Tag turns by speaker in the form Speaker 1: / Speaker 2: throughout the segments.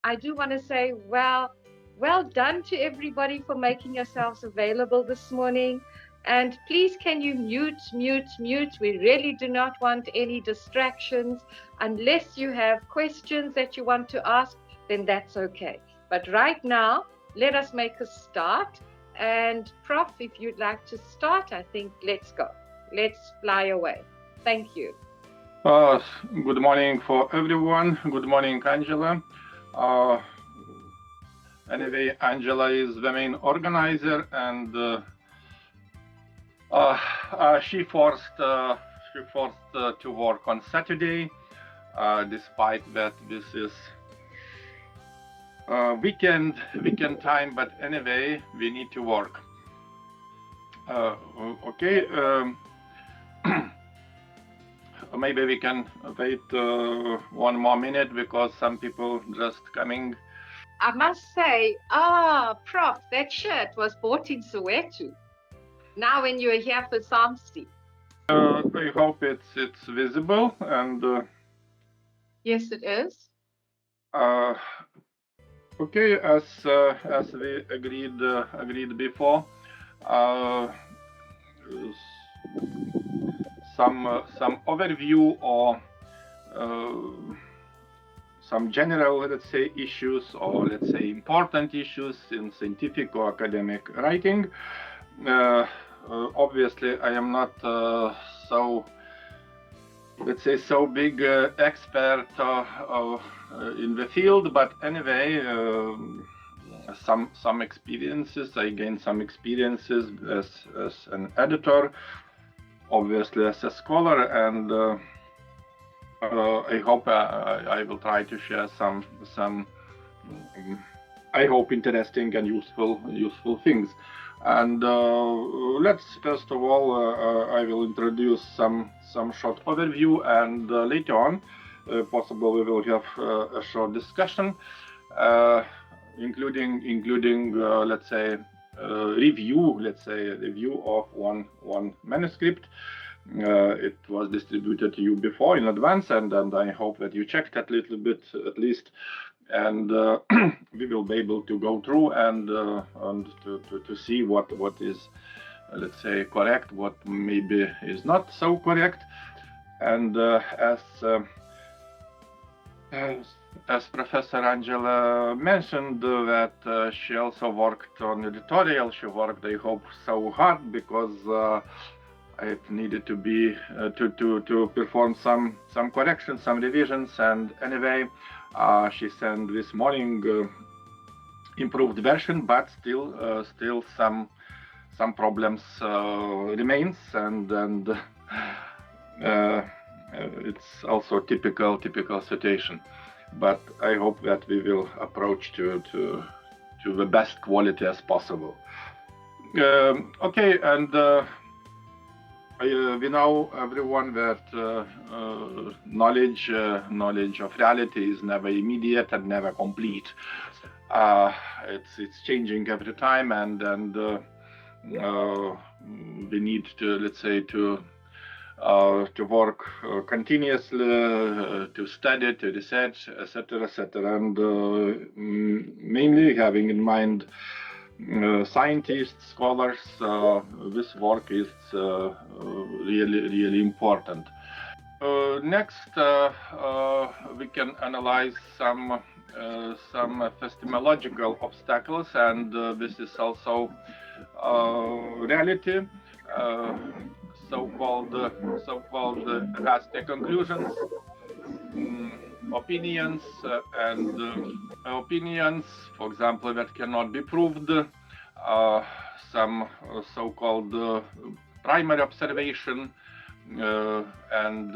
Speaker 1: I do want to say, well done to everybody for making yourselves available this morning. And please, can you mute? We really do not want any distractions. Unless you have questions that you want to ask, then that's okay. But right now, let us make a start. And Prof, if you'd like to start, I think let's go. Let's fly away. Thank you.
Speaker 2: Good morning for everyone. Good morning, Angela. Anyway, Angela is the main organizer, and she forced to work on Saturday, despite that this is weekend time. But anyway, we need to work. Okay. Maybe we can wait one more minute because some people just coming.
Speaker 1: I must say, Prof, that shirt was bought in Soweto. Now when you're here for Samsti.
Speaker 2: I hope it's visible, and
Speaker 1: yes, it is.
Speaker 2: Okay, as we agreed before, some overview or some general, let's say, issues, or let's say important issues in scientific or academic writing. Obviously, I am not so, let's say, so big expert in the field, but anyway, some experiences. I gained some experiences as an editor, obviously as a scholar, and I hope I will try to share some I hope interesting and useful things. And let's first of all I will introduce some short overview, and later on possible we will have a short discussion, including let's say review of one manuscript. It was distributed to you before in advance, and I hope that you checked that little bit at least, and we will be able to go through and to see what is, let's say, correct, what maybe is not so correct. And as Professor Angela mentioned, that she also worked on editorial. She worked, I hope, so hard because it needed to be to perform some corrections, some revisions, and anyway, she sent this morning improved version, but still some problems remains, and it's also typical situation. But I hope that we will approach to the best quality as possible. Okay, and we know everyone that knowledge of reality is never immediate and never complete. It's changing every time, and we need to, let's say, to work continuously, to study, to research, etc., and mainly having in mind scientists, scholars. This work is really important. Next, we can analyze some epistemological obstacles, and this is also reality. So-called raster conclusions, opinions, opinions, for example, that cannot be proved, some so-called primary observation, and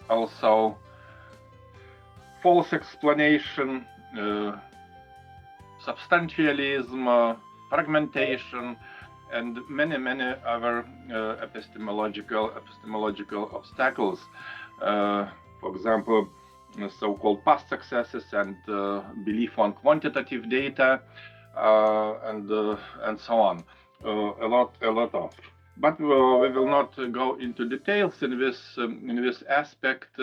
Speaker 2: also false explanation, substantialism, fragmentation, and many other epistemological obstacles. For example, so-called past successes and belief on quantitative data, and so on. A lot of. But we will not go into details in this aspect.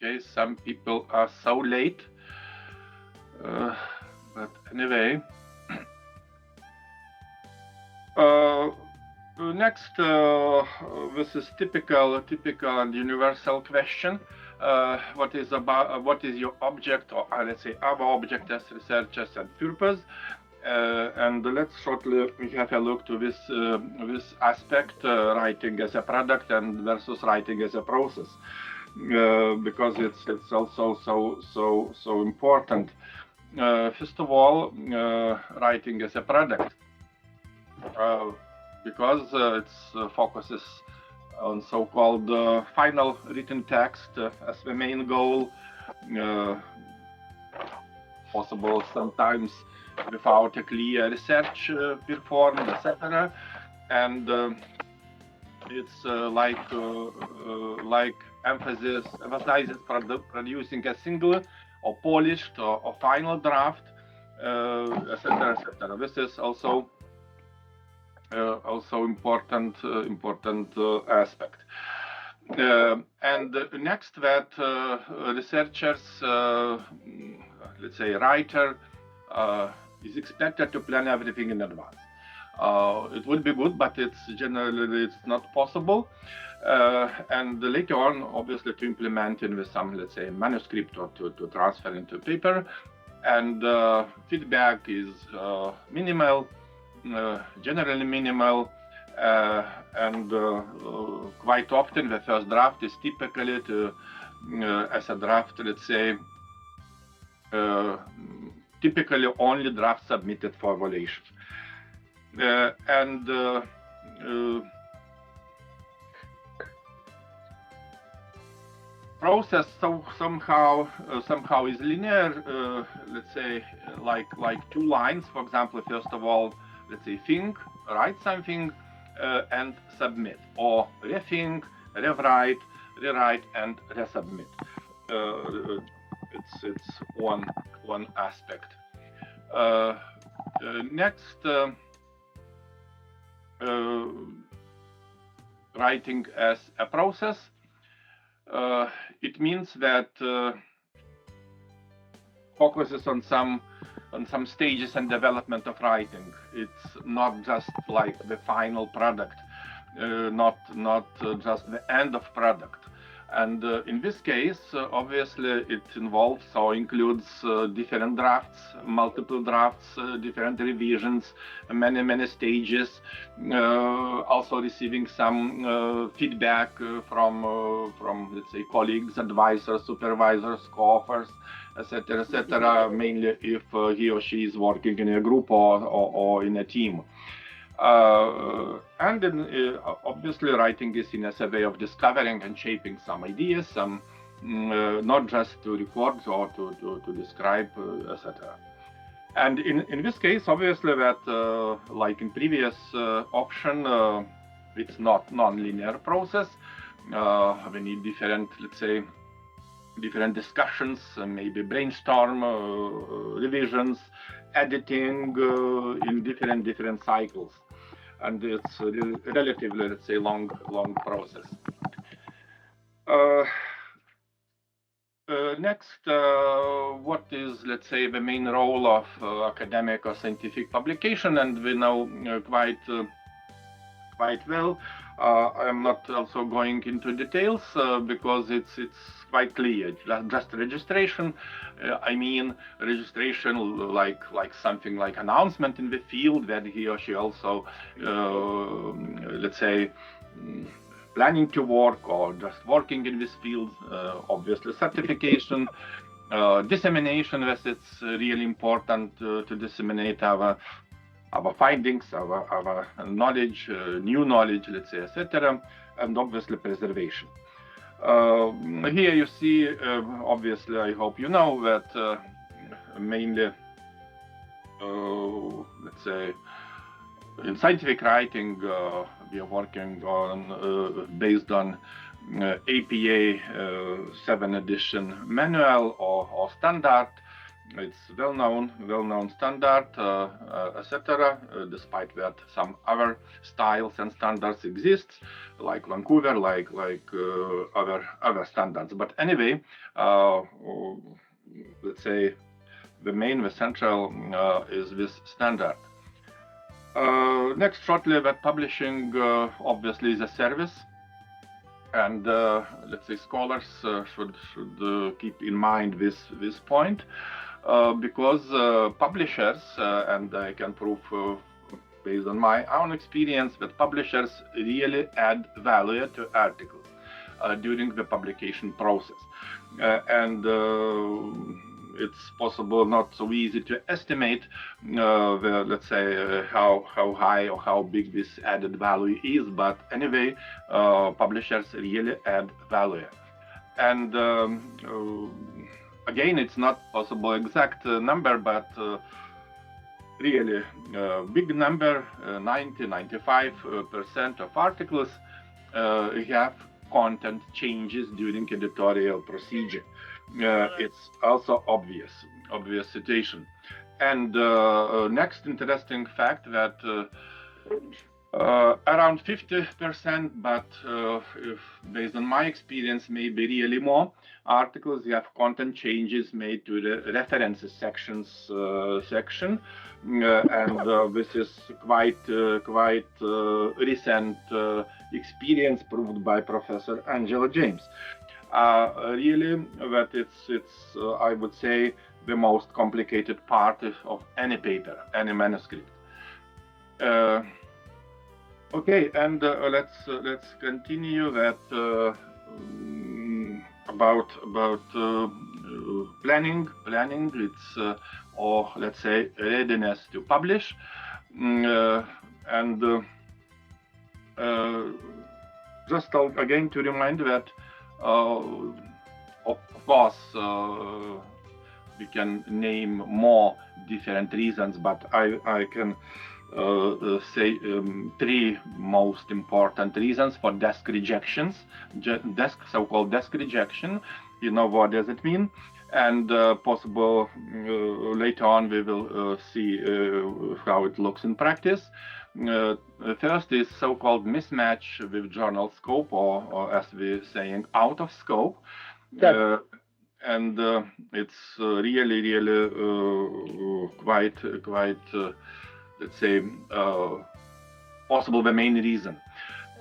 Speaker 2: Okay, some people are so late, but anyway. Next, this is typical and universal question. What is your object, or let's say our object as researchers and purpose? And let's shortly have a look to this aspect, writing as a product and versus writing as a process, because it's also so important. First of all, writing as a product. Because it focuses on so-called final written text as the main goal, possible sometimes without a clear research performed, etc. And it's like emphasizes producing a single or polished or final draft, etc., etc. This is also important aspect. And next, that researchers, let's say writer, is expected to plan everything in advance. It would be good, but it's generally not possible. And later on, obviously, to implement in with some, let's say, manuscript or to transfer into paper. And feedback is minimal. Generally minimal, and quite often the first draft is typically as a draft, let's say, typically only draft submitted for evaluation. And process somehow is linear, let's say, like two lines. For example, first of all, let's say think, write something, and submit, or rethink, rewrite, rewrite, and resubmit. It's one aspect. Next, writing as a process. It means that focuses on some stages and development of writing. It's not just like the final product, not just the end of product. And in this case, obviously, it involves or includes different drafts, multiple drafts, different revisions, many stages, also receiving some feedback from let's say colleagues, advisors, supervisors, co-authors, etc., mainly if he or she is working in a group or in a team. And then obviously writing is seen as a way of discovering and shaping some ideas, some not just to record or to describe, etc. And in this case, obviously, that like in previous option, it's not non-linear process. We need different, let's say, different discussions, maybe brainstorm, revisions, editing in different cycles, and it's a relatively, let's say, long process. Next, what is, let's say, the main role of academic or scientific publication? And we know quite well. I'm not also going into details because it's quite clear. Just registration. I mean registration like something like announcement in the field that he or she also, let's say, planning to work or just working in this field. Obviously, certification, dissemination. As it's really important to disseminate our findings, our knowledge, new knowledge, let's say, etc., and obviously preservation. Here you see, obviously, I hope you know that mainly, let's say, in scientific writing, we are working on based on APA 7 edition manual or standard. it's well-known standard, etc. Despite that, some other styles and standards exist, like Vancouver, like other standards. But anyway, let's say the central is this standard. Next, shortly, web publishing obviously is a service, and let's say scholars should keep in mind this point, because publishers, and I can prove based on my own experience that publishers really add value to articles during the publication process, and it's possible not so easy to estimate let's say how high or how big this added value is, but anyway, publishers really add value. And again, it's not possible exact number, but really big number, 90-95% of articles have content changes during editorial procedure. It's also obvious situation. And next interesting fact that around 50%, but if based on my experience, maybe really more, articles have content changes made to the references section, and this is quite recent experience proved by Professor Angela James. Really, that it's I would say the most complicated part of any paper, any manuscript. Okay, and let's continue that about planning. It's or let's say readiness to publish, and just again to remind that of course we can name more different reasons, but I can say three most important reasons for desk rejections. So-called desk rejection. You know what does it mean? And possible later on we will see how it looks in practice. First is so-called mismatch with journal scope, or as we're saying, out of scope. And it's really quite let's say possible the main reason.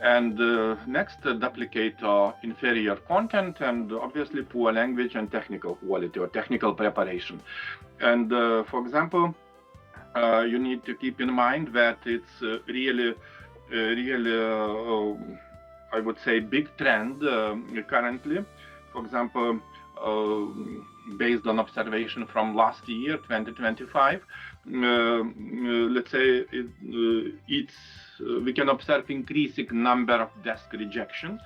Speaker 2: And next, duplicate or inferior content, and obviously poor language and technical quality or technical preparation. And for example, you need to keep in mind that it's really I would say big trend currently. For example, based on observation from last year, 2025, let's say we can observe increasing number of desk rejection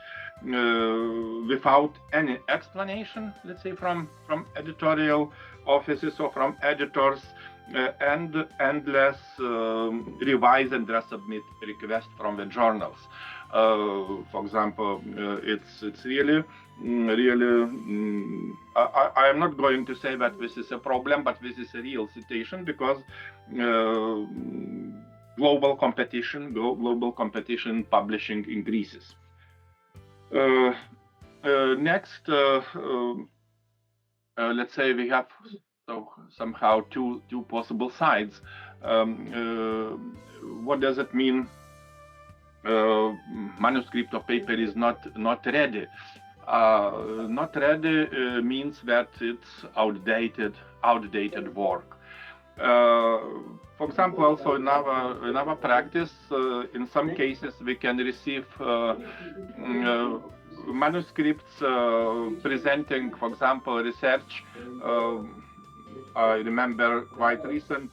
Speaker 2: without any explanation, let's say from editorial offices or from editors, and endless revise and resubmit request from the journals. For example, it's really I am not going to say that this is a problem, but this is a real situation, because global competition publishing increases. Next, let's say we have somehow two possible sides. What does it mean? Manuscript or paper is not ready. Not ready means that it's outdated work. For example, also in our practice, in some cases we can receive manuscripts presenting, for example, research. I remember quite recent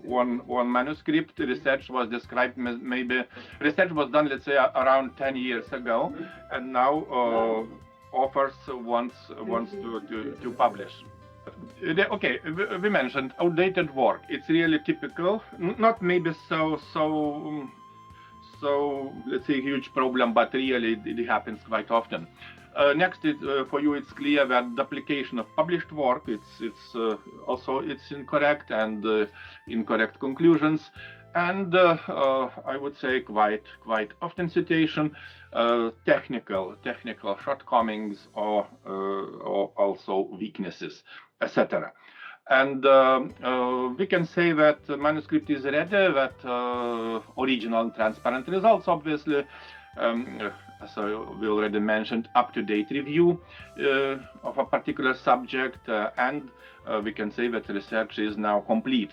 Speaker 2: one manuscript research was described, maybe research was done, let's say, around 10 years ago, and now authors wants to publish. Okay, we mentioned outdated work. It's really typical, not maybe so let's say huge problem, but really it happens quite often. Next, for you, it's clear that duplication of published work, it's incorrect, and incorrect conclusions, and I would say quite often citation, technical shortcomings, or also weaknesses, etc. And we can say that the manuscript is ready, that original and transparent results, obviously, as we already mentioned, up-to-date review of a particular subject, and we can say that research is now complete.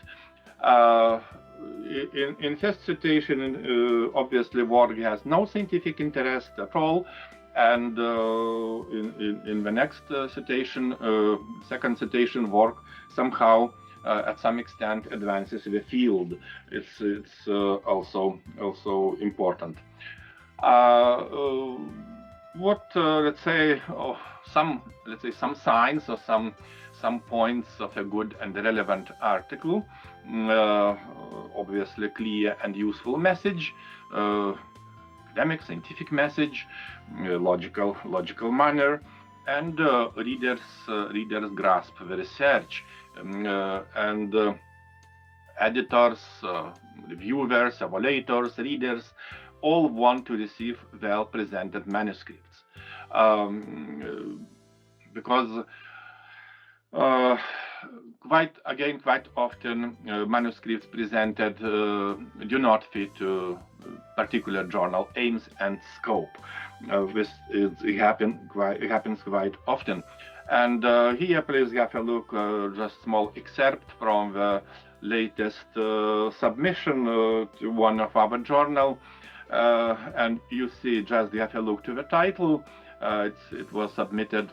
Speaker 2: In first citation, obviously, work has no scientific interest at all, and in the next citation, second citation, work somehow at some extent advances the field. It's also important. What let's say some signs or some points of a good and relevant article. Obviously, clear and useful message, academic, scientific message, logical manner, and readers grasp the research, and editors, reviewers, evaluators, readers all want to receive well-presented manuscripts, because quite often manuscripts presented do not fit particular journal aims and scope. It happens quite often. And here, please have a look, just small excerpt from the latest submission to one of our journal. And you see, just have a look to the title. It was submitted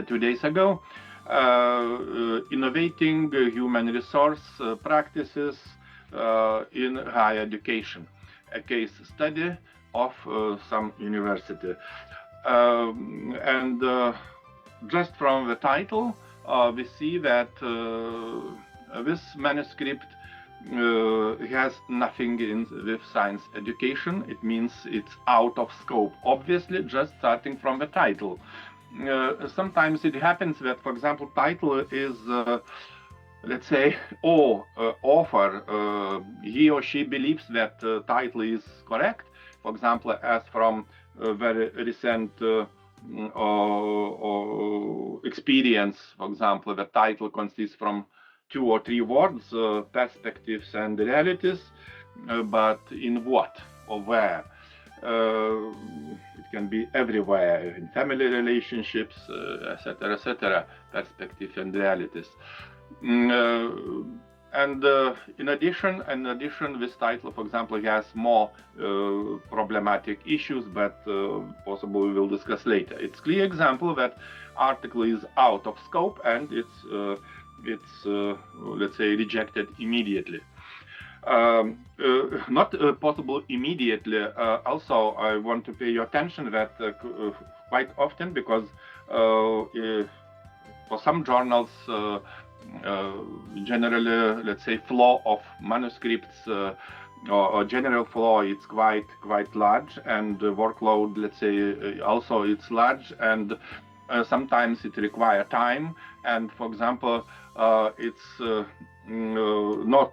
Speaker 2: 2 days ago. Innovating human resource practices in higher education, a case study of some university. And just from the title, we see that this manuscript has nothing in with science education. It means it's out of scope, obviously, just starting from the title. Sometimes it happens that, for example, title is, let's say, author, he or she believes that title is correct. For example, as from very recent experience, for example, the title consists from 2 or 3 words, perspectives and realities, but in what or where? It can be everywhere, in family relationships, etc., perspective and realities. And in addition, this title, for example, has more problematic issues, but possibly we will discuss later. It's a clear example that article is out of scope, and it's let's say, rejected immediately. Not possible immediately. Also, I want to pay your attention that quite often, because for some journals, generally, let's say, flow of manuscripts or general flow, it's quite large, and workload, let's say, also it's large, and sometimes it requires time. And for example, it's not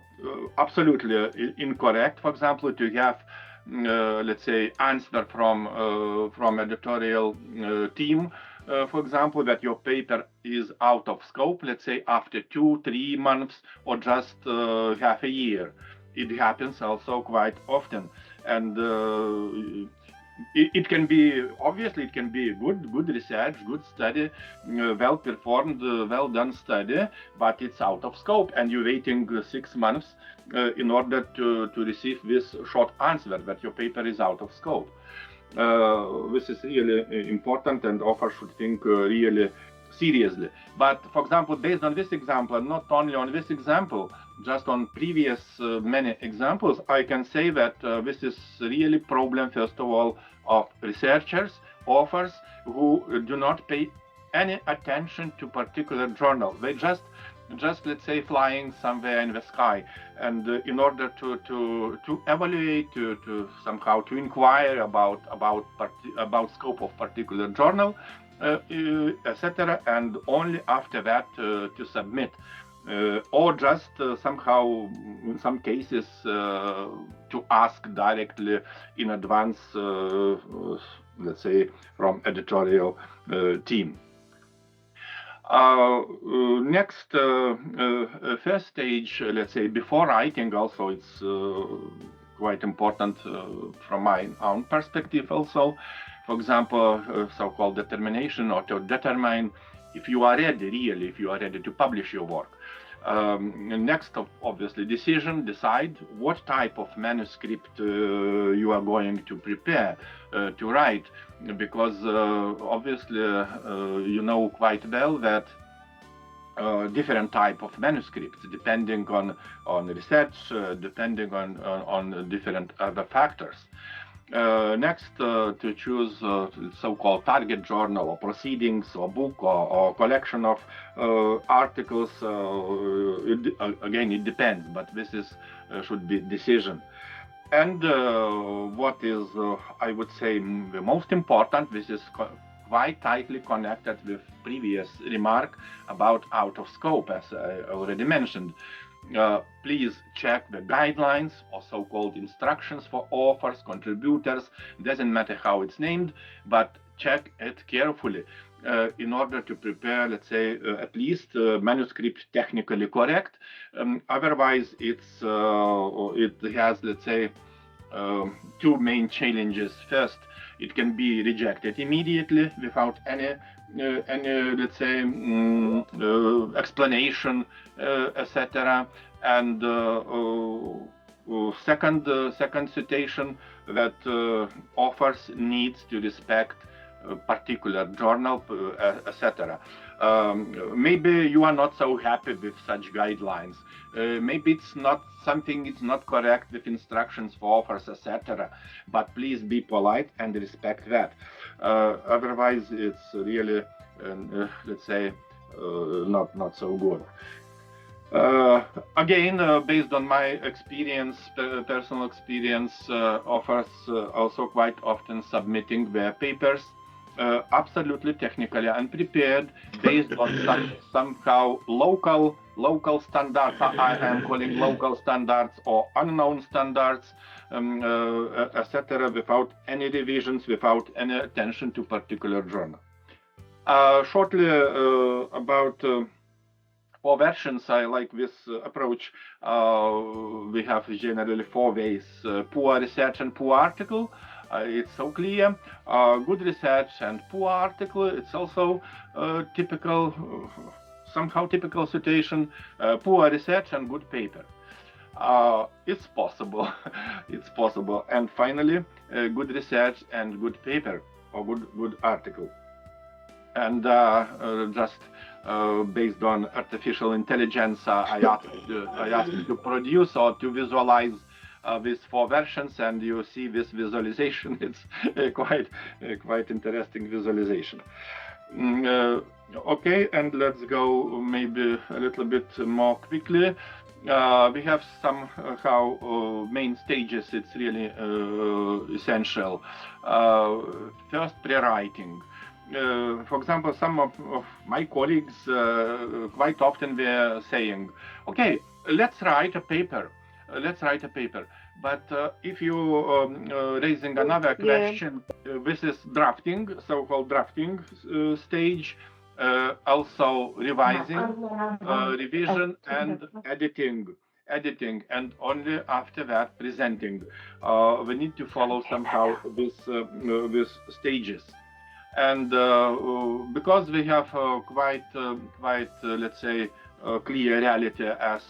Speaker 2: absolutely incorrect, for example, to have let's say, answer from editorial team, for example, that your paper is out of scope, let's say after 2-3 months or just half a year. It happens also quite often, and it can be, obviously, it can be good research, good study, well performed, well done study, but it's out of scope, and you're waiting 6 months in order to receive this short answer that your paper is out of scope. This is really important, and author should think really seriously. But for example, based on this example, and not only on this example, just on previous many examples, I can say that this is really problem, first of all, of researchers, authors, who do not pay any attention to particular journal. They just just let's say flying somewhere in the sky. And in order to evaluate, to somehow to inquire about scope of particular journal, etc., and only after that to submit. Or just somehow, in some cases, to ask directly in advance, let's say, from editorial team. Next, first stage, let's say, before writing, also it's quite important from my own perspective also. For example, so-called determination, or to determine if you are ready, really, if you are ready to publish your work. Next, obviously, decide what type of manuscript you are going to prepare to write, because obviously you know quite well that different type of manuscripts, depending on research, depending on different other factors. Next, to choose so-called target journal or proceedings or book or collection of articles. Again, it depends, but this is should be decision. And what is, I would say, the most important, this is quite tightly connected with previous remark about out of scope, as I already mentioned. Please check the guidelines or so-called instructions for authors, contributors, doesn't matter how it's named, but check it carefully in order to prepare, let's say, at least manuscript technically correct. Otherwise, it has, let's say, two main challenges. First, it can be rejected immediately without any let's say, explanation, etc. And second situation, that authors needs to respect a particular journal, etc. Maybe you are not so happy with such guidelines. Maybe it's not correct with instructions for authors, etc. But please be polite and respect that. Otherwise, it's really, let's say, not so good. Again, based on my experience, personal experience, authors also quite often submitting their papers absolutely technically unprepared, based on somehow local standards. I am calling local standards or unknown standards, etc., without any revisions, without any attention to particular journal. Shortly about 4 versions. I like this approach. We have generally 4 ways: poor research and poor article. It's so clear. Good research and poor article. It's also typical, somehow typical situation. Poor research and good paper. It's possible. It's possible. And finally, good research and good paper, or good article. And just based on artificial intelligence, I asked you to produce or to visualize these 4 versions, and you see this visualization. It's quite interesting visualization. Okay, and let's go maybe a little bit more quickly. We have somehow main stages. It's really essential. First, pre-writing. For example, some of my colleagues quite often were saying, okay, let's write a paper. But if you raising another question, this is drafting, so-called drafting stage, also revising, revision, and editing, and only after that presenting. We need to follow somehow these stages. And because we have quite let's say, clear reality, as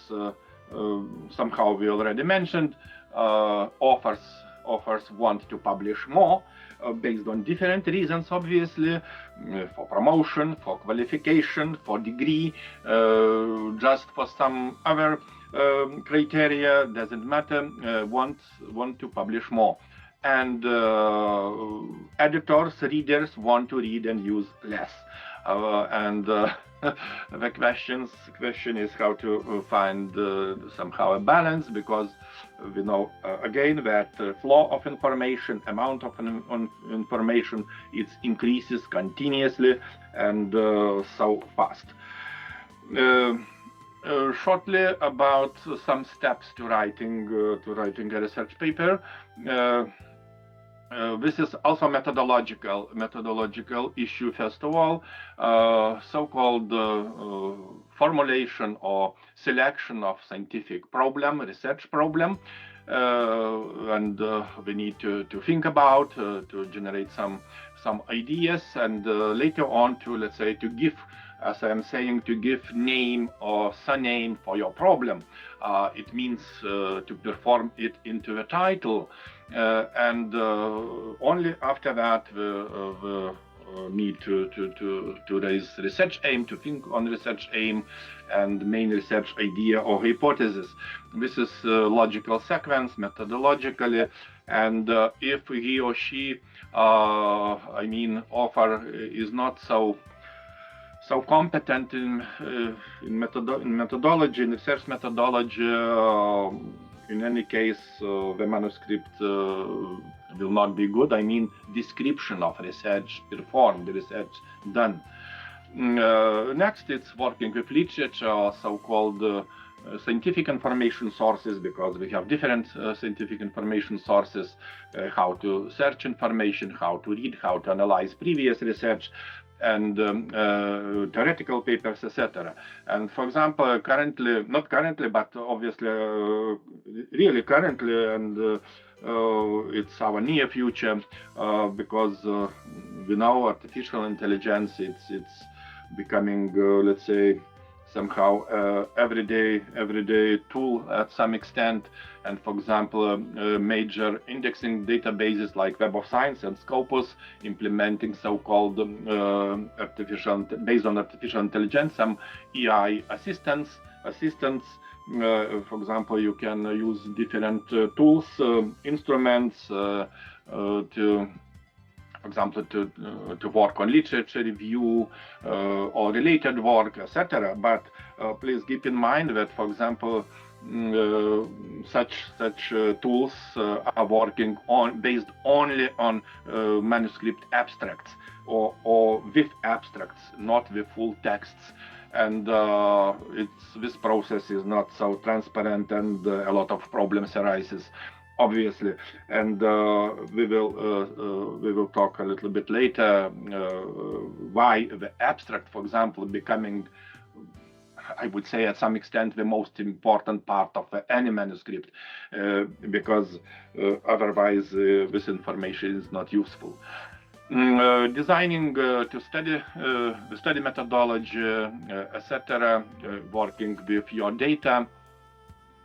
Speaker 2: somehow we already mentioned, authors want to publish more based on different reasons, obviously, for promotion, for qualification, for degree, just for some other criteria, doesn't matter, want to publish more. and editors, readers want to read and use less. The question is how to find somehow a balance, because we know again that flow of information, amount of information, it increases continuously and so fast. Shortly about some steps to writing a research paper. This is also methodological issue. First of all, so-called formulation or selection of scientific problem, research problem, and we need to think about to generate some ideas, and later on to, let's say, to give, as I am saying, to give name or surname for your problem. It means to perform it into a title, and only after that we need to raise research aim, to think on research aim and main research idea or hypothesis. This is logical sequence methodologically, and if he or she, author is not so competent in methodology, in research methodology, in any case, the manuscript will not be good. Description of research performed, research done. Next, it's working with literature, so-called scientific information sources, because we have different scientific information sources, how to search information, how to read, how to analyze previous research, and theoretical papers, etc. And for example, not currently, but obviously really currently, and it's our near future, because we know artificial intelligence, it's becoming, let's say, somehow everyday tool at some extent. And for example, major indexing databases like Web of Science and Scopus implementing so-called based on artificial intelligence, some AI assistants. For example, you can use different tools, instruments to, for example, to work on literature review or related work, etc. But please keep in mind that, for example, such tools are working based only on manuscript abstracts or with abstracts, not with full texts. And this process is not so transparent, and a lot of problems arises, obviously. And we will talk a little bit later why the abstract, for example, becoming, I would say, at some extent, the most important part of any manuscript, because otherwise this information is not useful. Designing to study the study methodology, etc., working with your data.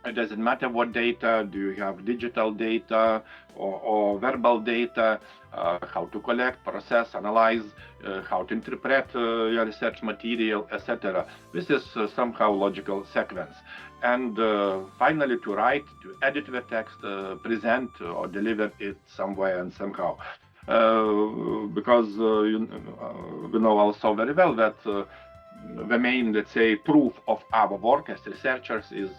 Speaker 2: It doesn't matter what data. Do you have digital data or verbal data? How to collect, process, analyze, how to interpret your research material, etc. This is somehow logical sequence. And finally, to write, to edit the text, present or deliver it somewhere and somehow. Because we know also very well that the main, let's say, proof of our work as researchers is,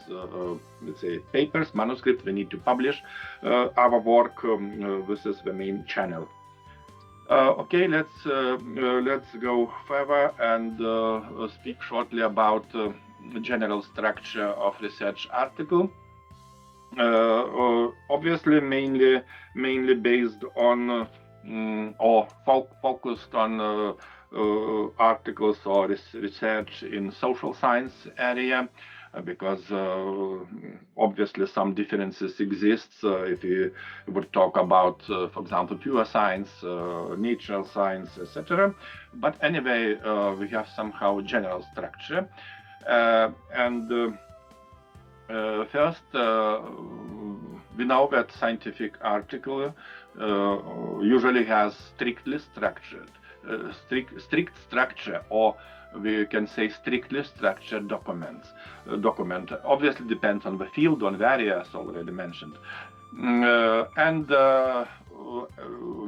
Speaker 2: let's say, papers, manuscripts. We need to publish our work. This is the main channel. Okay, let's go further and speak shortly about the general structure of research article. Obviously, mainly based on or focused on articles or research in social science area, because obviously some differences exist if you would talk about, for example, pure science, natural science, etc. But anyway, we have somehow general structure. And first, we know that scientific article usually has strict structure, or we can say strictly structured document. Obviously depends on the field, on various already mentioned. And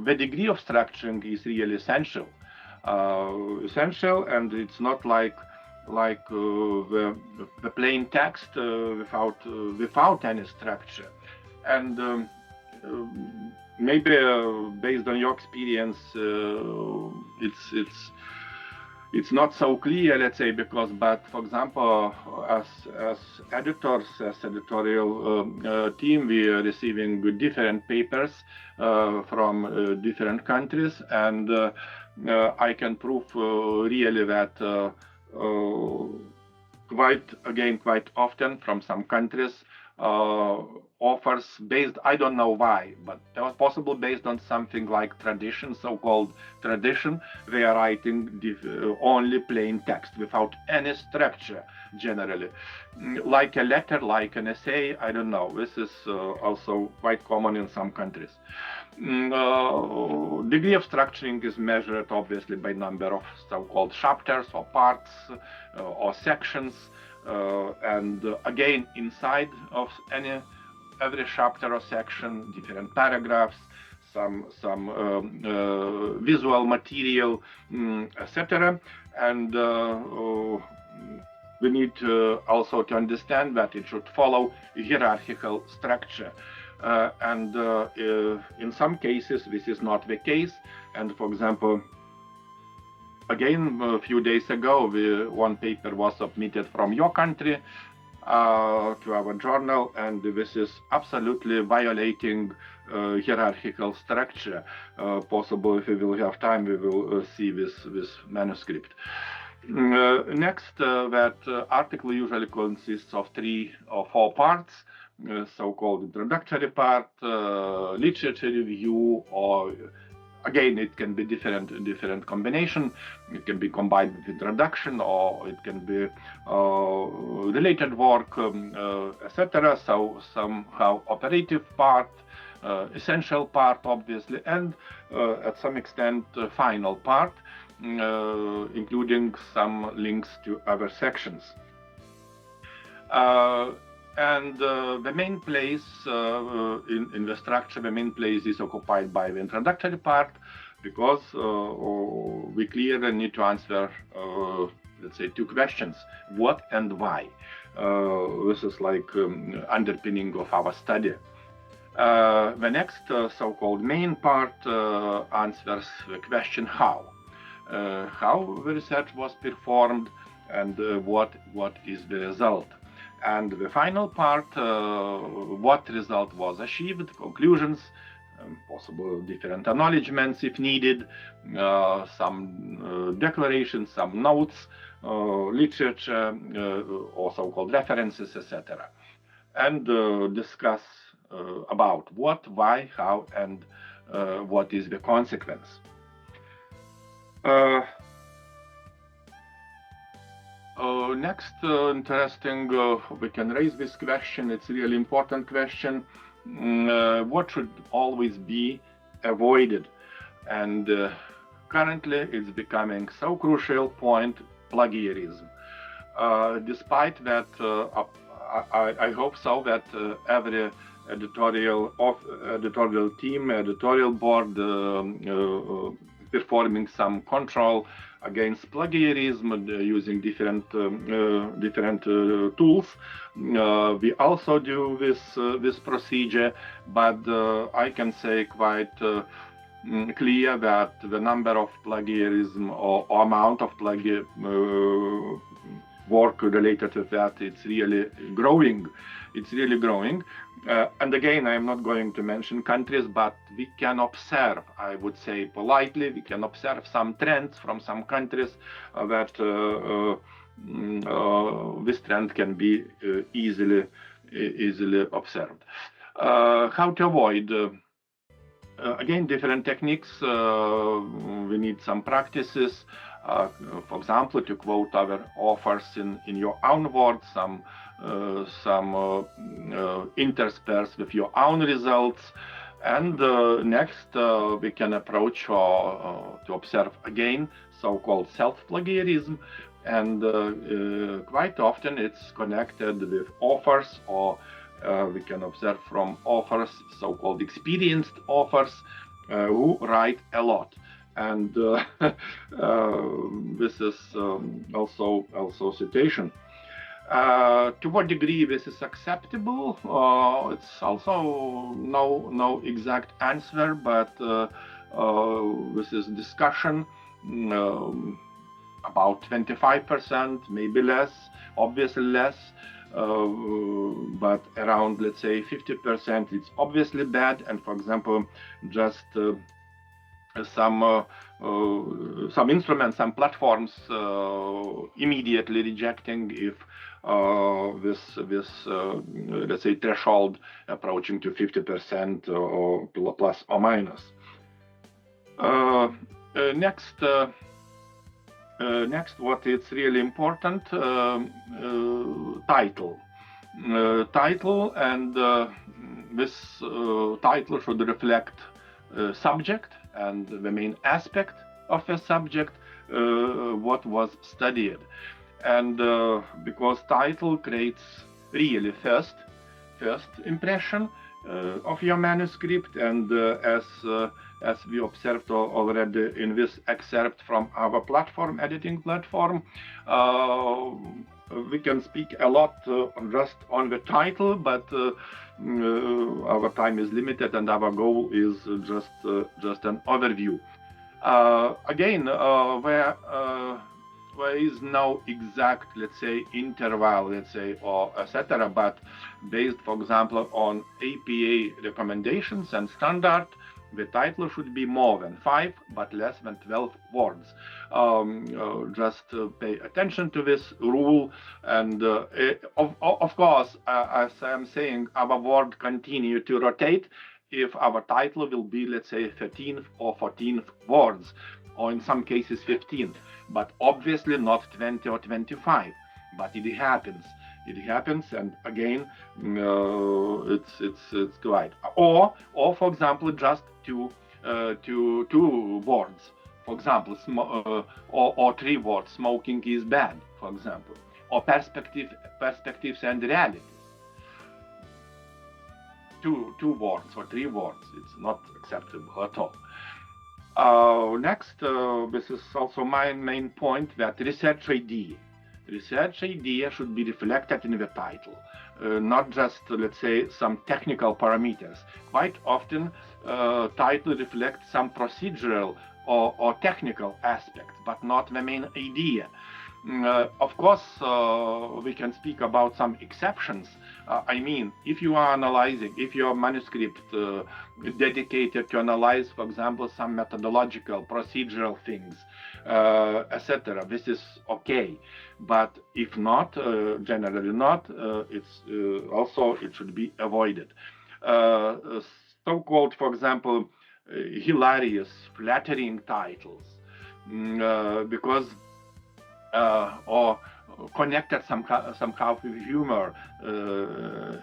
Speaker 2: the degree of structuring is really essential. And it's not like the plain text without any structure. And maybe based on your experience, it's not so clear, let's say, but for example, as editors, as editorial team, we are receiving different papers from different countries, and I can prove really that quite often from some countries offers based, I don't know why, but that was possible based on something like tradition, so-called tradition. They are writing only plain text without any structure, generally, like a letter, like an essay. I don't know. This is also quite common in some countries. Degree of structuring is measured obviously by number of so-called chapters or parts or sections. And again, inside of every chapter or section, different paragraphs, some visual material, etc. And we need also to understand that it should follow a hierarchical structure. And in some cases, this is not the case. And for example, again, a few days ago, one paper was submitted from your country to our journal, and this is absolutely violating hierarchical structure. Possible, if we will have time, we will see this manuscript. Next, that article usually consists of 3 or 4 parts, so-called introductory part, literature review, or again, it can be different combination. It can be combined with introduction, or it can be related work, etc. So somehow operative part, essential part, obviously, and at some extent final part, including some links to other sections. And the main place in the structure, the main place is occupied by the introductory part, because we clearly need to answer, let's say, 2 questions: what and why. This is like underpinning of our study. The next so-called main part answers the question how the research was performed, and what is the result. And the final part, what result was achieved, conclusions, possible different acknowledgements if needed, some declarations, some notes, literature, or so-called references, etc. And discuss about what, why, how, and what is the consequence. Next, interesting, we can raise this question. It's a really important question. What should always be avoided? And currently, it's becoming so crucial point: plagiarism. Despite that, I hope so that every editorial team, editorial board, performing some control against plagiarism using different tools. We also do this procedure, but I can say quite clear that the number of plagiarism or amount of work related to that, it's really growing. It's really growing. And again, I'm not going to mention countries, but we can observe, I would say politely, we can observe some trends from some countries that this trend can be easily observed. How to avoid? Again, different techniques. We need some practices. For example, to quote other authors in your own words, some intersperse with your own results. And next, we can approach to observe again so-called self-plagiarism, and quite often it's connected with authors, or we can observe from authors, so-called experienced authors, who write a lot. And this is also citation. To what degree this is acceptable? It's also no exact answer, but this is discussion. About 25%, maybe less, obviously less, but around, let's say, 50%, it's obviously bad. And for example, just some instruments, some platforms immediately rejecting if this let's say threshold approaching to 50% or plus or minus. Next, what is really important, title. Title, and this title should reflect subject and the main aspect of a subject, what was studied. And because title creates really first impression of your manuscript, and as we observed already in this excerpt from our platform, editing platform, we can speak a lot just on the title, but our time is limited, and our goal is just an overview. Again, there is no exact, let's say, interval, let's say, or etc., but based, for example, on APA recommendations and standard, the title should be more than 5, but less than 12 words. Just pay attention to this rule, and of course, as I'm saying, our word continue to rotate if our title will be, let's say, 13th or 14th words, or in some cases 15th, but obviously not 20 or 25. But it happens. It happens, and again, it's quite. Or for example, just two words. For example, or 3 words. Smoking is bad. For example, or perspectives and realities. 2 words or 3 words. It's not acceptable at all. Next, this is also my main point, that research idea should be reflected in the title, not just, let's say, some technical parameters. Quite often, title reflects some procedural or technical aspects, but not the main idea. Of course, we can speak about some exceptions. I mean, if you are analyzing, if your manuscript dedicated to analyze, for example, some methodological, procedural things, etc., this is okay. But if not, generally not, it's also, it should be avoided. So-called, for example, hilarious, flattering titles, because or connected somehow with humor,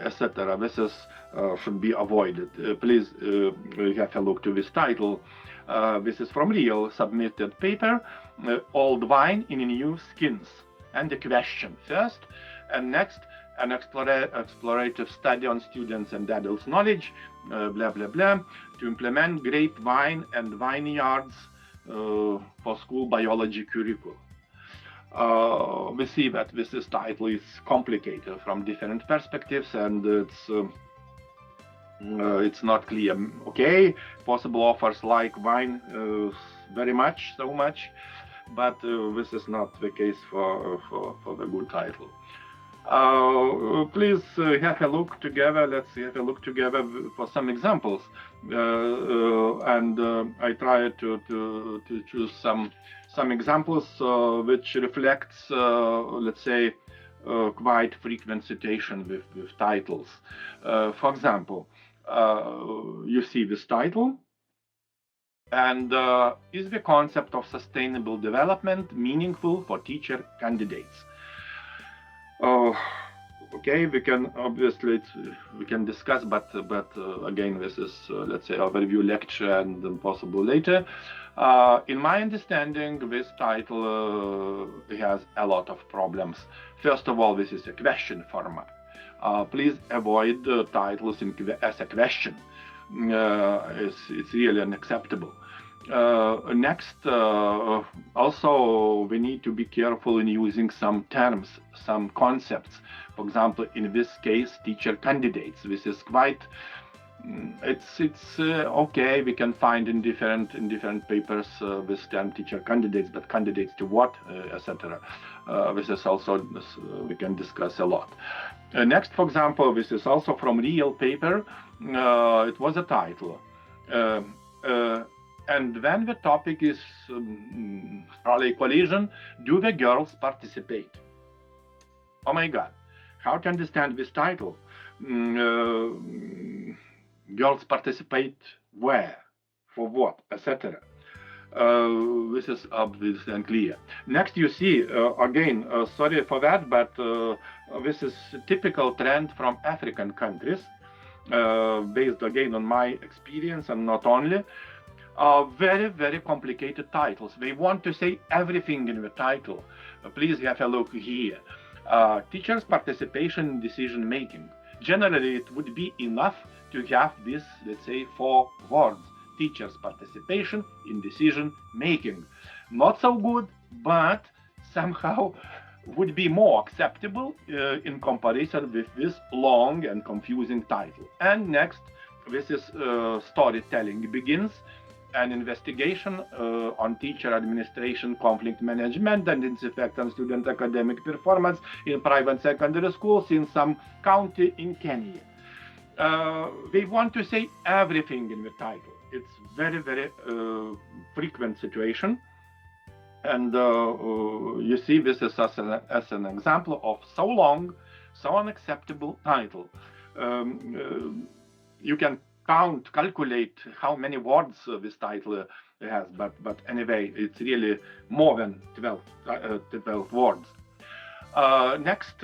Speaker 2: etc. This is should be avoided. Please have a look to this title. This is from Real submitted paper, Old Wine in New Skins, and the question first, and next, an explorative study on students and adults' knowledge, blah blah blah, to implement grape wine and vineyards for school biology curriculum. We see that this title is complicated from different perspectives, and it's not clear. Okay, possible authors like wine so much, but this is not the case for the good title. Please have a look together. Let's have a look together for some examples, and I try to choose some examples which reflects, let's say, quite frequent citation with titles. For example, you see this title, and is the concept of sustainable development meaningful for teacher candidates? Okay, we can obviously we can discuss, but again, this is let's say overview lecture, and possible later. In my understanding, this title has a lot of problems. First of all, this is a question format. Please avoid titles as a question. it's really unacceptable. Next, also we need to be careful in using some terms, some concepts. For example, in this case, teacher candidates. This is quite. It's okay. We can find in different papers this term teacher candidates, but candidates to what, etc. This is also we can discuss a lot. Next, for example, this is also from real paper. It was a title. And then the topic is probably collision. Do the girls participate? Oh my God, how to understand this title? Girls participate where, for what, etc. This is obviously unclear. Next, you see, again, sorry for that, but this is a typical trend from African countries, based again on my experience and not only. Very, very complicated titles. They want to say everything in the title. Please have a look here. Teachers' participation in decision making. Generally, it would be enough to have this, let's say, 4 words. Teachers' participation in decision making. Not so good, but somehow would be more acceptable in comparison with this long and confusing title. And next, this is storytelling begins. An investigation on teacher administration, conflict management, and its effect on student academic performance in private secondary schools in some county in Kenya. They want to say everything in the title. It's very, very frequent situation. And you see this is as an example of so long, so unacceptable title. You can calculate how many words this title has, but anyway, it's really more than 12 words. Next,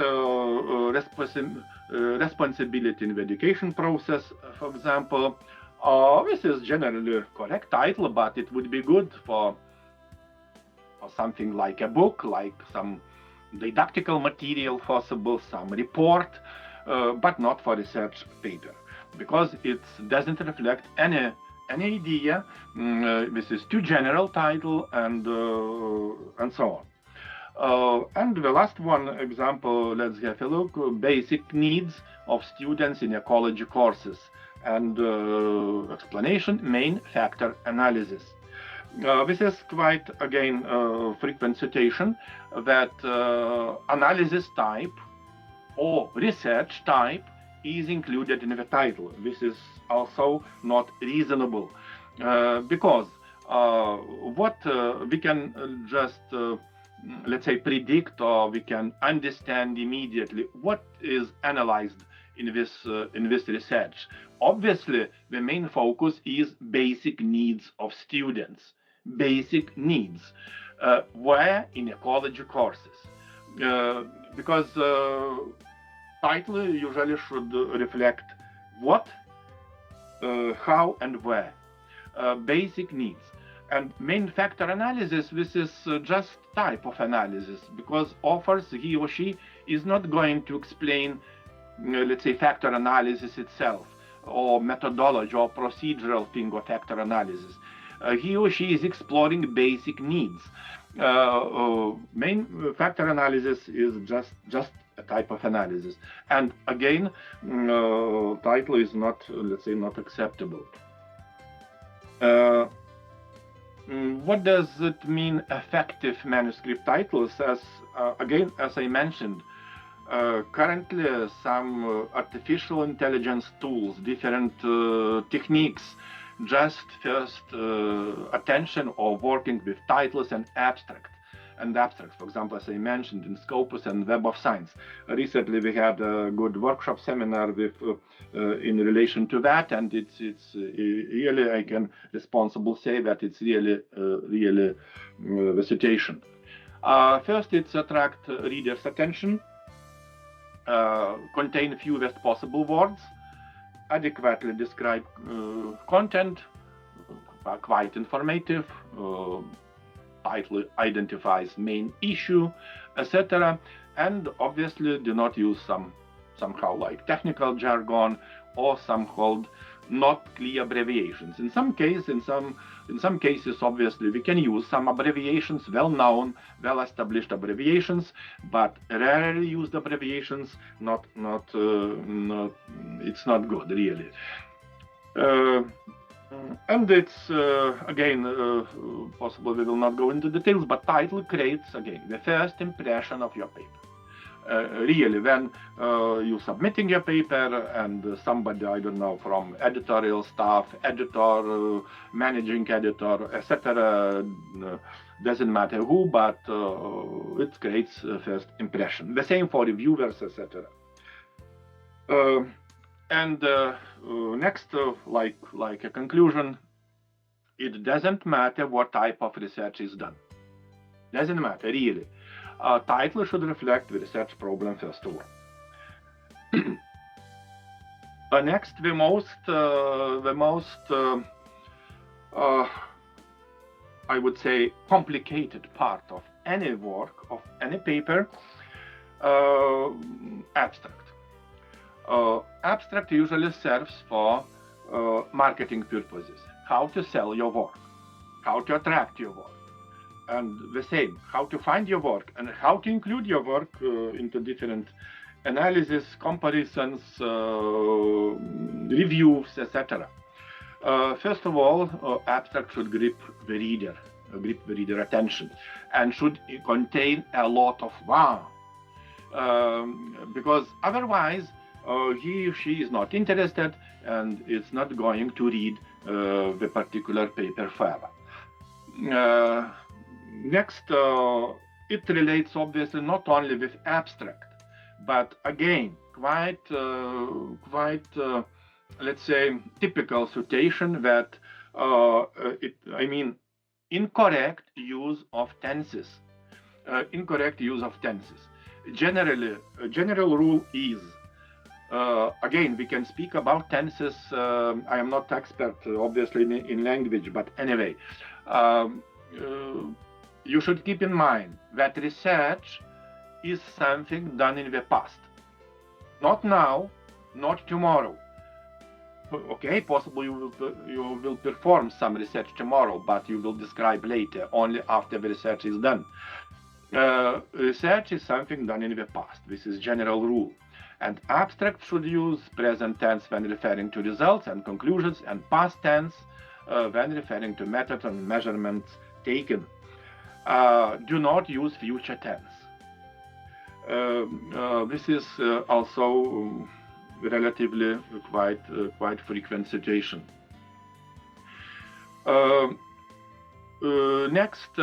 Speaker 2: responsibility in the education process, for example. This is generally a correct title, but it would be good for something like a book, like some didactical material possible, some report, but not for research paper, because it doesn't reflect any idea. This is too general title, and so on. And the last one example, let's have a look. Basic needs of students in ecology courses, and explanation, main factor analysis. This is quite, again, frequent citation that analysis type or research type is included in the title. This is also not reasonable, because what we can just, let's say, predict, or we can understand immediately what is analyzed in this research. Obviously, the main focus is basic needs of students. Basic needs, where in ecology courses, because title usually should reflect what, how, and where. Basic needs. And main factor analysis, this is just type of analysis, because authors, he or she, is not going to explain, let's say, factor analysis itself, or methodology, or procedural thing of factor analysis. He or she is exploring basic needs. Main factor analysis is just a type of analysis. And again, title is not, let's say, not acceptable. What does it mean, effective manuscript titles? Again, as I mentioned, currently some artificial intelligence tools, different techniques, just first attention or working with titles and abstracts. For example, as I mentioned, in Scopus and Web of Science. Recently, we had a good workshop seminar with in relation to that, and it's really, I can responsibly say that it's really the situation. First, it's attract readers' attention, contain fewest possible words, adequately describe content, quite informative, title identifies main issue, etc. And obviously do not use somehow like technical jargon or some called not clear abbreviations. In some cases, obviously, we can use some abbreviations, well-known, well-established abbreviations, but rarely used abbreviations, it's not good, really. And it's, again, possible we will not go into details, but title creates, again, the first impression of your paper. Really, when you're submitting your paper and somebody, I don't know, from editorial staff, editor, managing editor, etc., doesn't matter who, but it creates a first impression. The same for reviewers, etc. Next, like a conclusion, it doesn't matter what type of research is done. Doesn't matter, really. Title should reflect the research problem, first of all. Next, the most I would say complicated part of any work, of any paper, abstract. Abstract usually serves for marketing purposes. How to sell your work, how to attract your work. And the same, how to find your work and how to include your work into different analysis, comparisons, reviews, etc. First of all, abstract should grip the reader attention, and should contain a lot of wow, because otherwise he or she is not interested and is not going to read the particular paper further. Next, it relates obviously not only with abstract, but again, quite let's say, typical situation that incorrect use of tenses. Generally, a general rule is, again, we can speak about tenses. I am not expert, obviously, in language, but anyway, you should keep in mind that research is something done in the past. Not now, not tomorrow. Okay, possibly you will perform some research tomorrow, but you will describe later, only after the research is done. Research is something done in the past. This is general rule. And abstract should use present tense when referring to results and conclusions, and past tense when referring to methods and measurements taken. Do not use future tense. This is also relatively quite frequent situation. Next,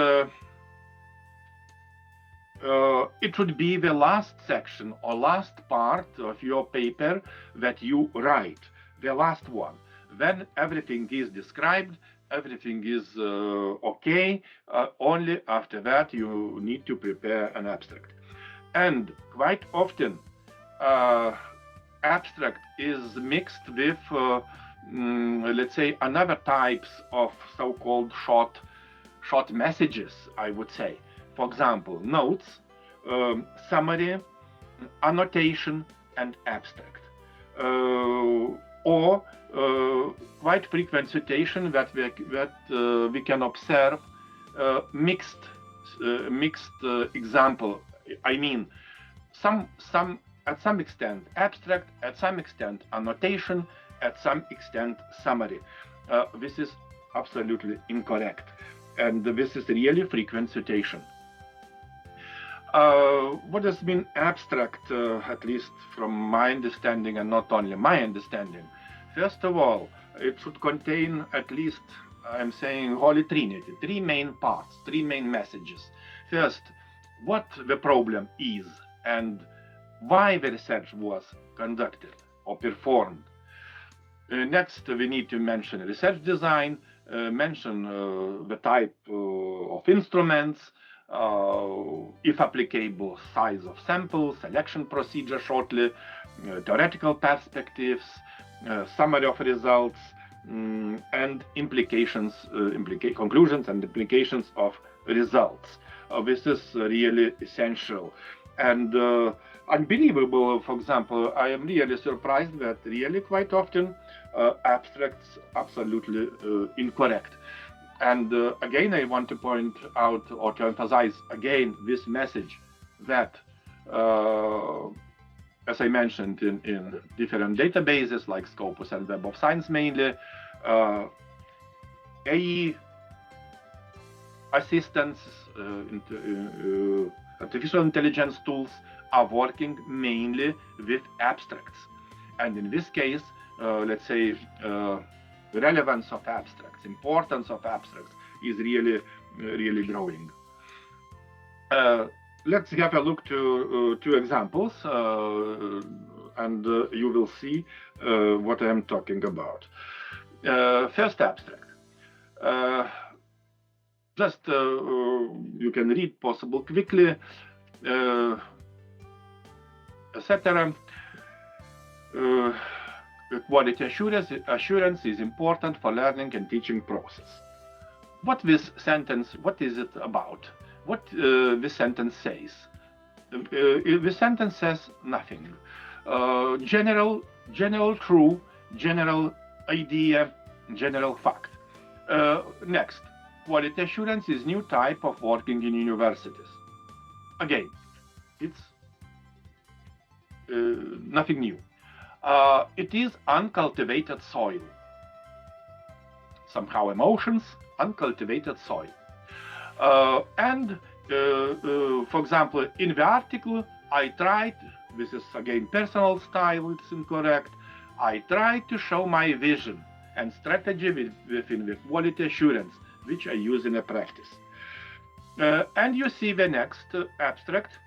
Speaker 2: it should be the last section or last part of your paper that you write, the last one. When everything is described, everything is okay, only after that you need to prepare an abstract. And quite often, abstract is mixed with, let's say, another types of so-called short messages, I would say. For example, notes, summary, annotation, and abstract. Or quite frequent situation that we can observe mixed example. I mean, some at some extent abstract, at some extent annotation, at some extent summary. This is absolutely incorrect, and this is really frequent situation. What does mean abstract, at least from my understanding, and not only my understanding? First of all, it should contain at least, I'm saying, Holy Trinity, three main parts, three main messages. First, what the problem is and why the research was conducted or performed. Next, we need to mention research design, mention the type of instruments, if applicable, size of samples, selection procedure shortly, theoretical perspectives, summary of results, and implications, conclusions and implications of results. This is really essential. And unbelievable, for example, I am really surprised that really quite often abstracts absolutely incorrect. And again, I want to point out or to emphasize again this message that, as I mentioned, in different databases like Scopus and Web of Science mainly, AI assistants, artificial intelligence tools are working mainly with abstracts. And in this case, let's say, relevance of abstracts, importance of abstracts is really growing. Let's have a look to two examples, and you will see what I am talking about. First abstract. Just you can read possible quickly, etc. Quality assurance is important for learning and teaching process. What is it about? What this sentence says? This sentence says nothing. General true, general idea, general fact. Next, quality assurance is new type of working in universities. Again, it's nothing new. It is uncultivated soil. Somehow emotions, uncultivated soil. And for example, in the article, I tried, this is again personal style, it's incorrect, I tried to show my vision and strategy within the quality assurance, which I use in a practice. And you see the next abstract.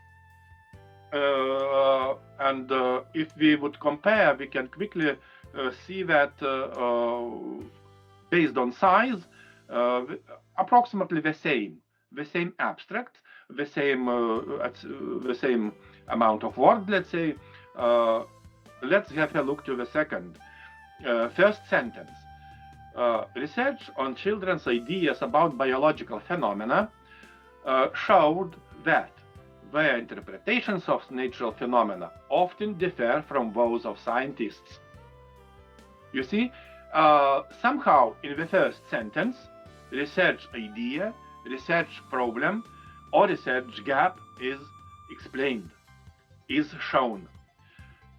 Speaker 2: And if we would compare, we can quickly see that based on size, approximately the same abstract, the same amount of work, let's say. Let's have a look to the second. First sentence. Research on children's ideas about biological phenomena showed that their interpretations of natural phenomena often differ from those of scientists. You see, somehow in the first sentence, research idea, research problem, or research gap is explained, is shown.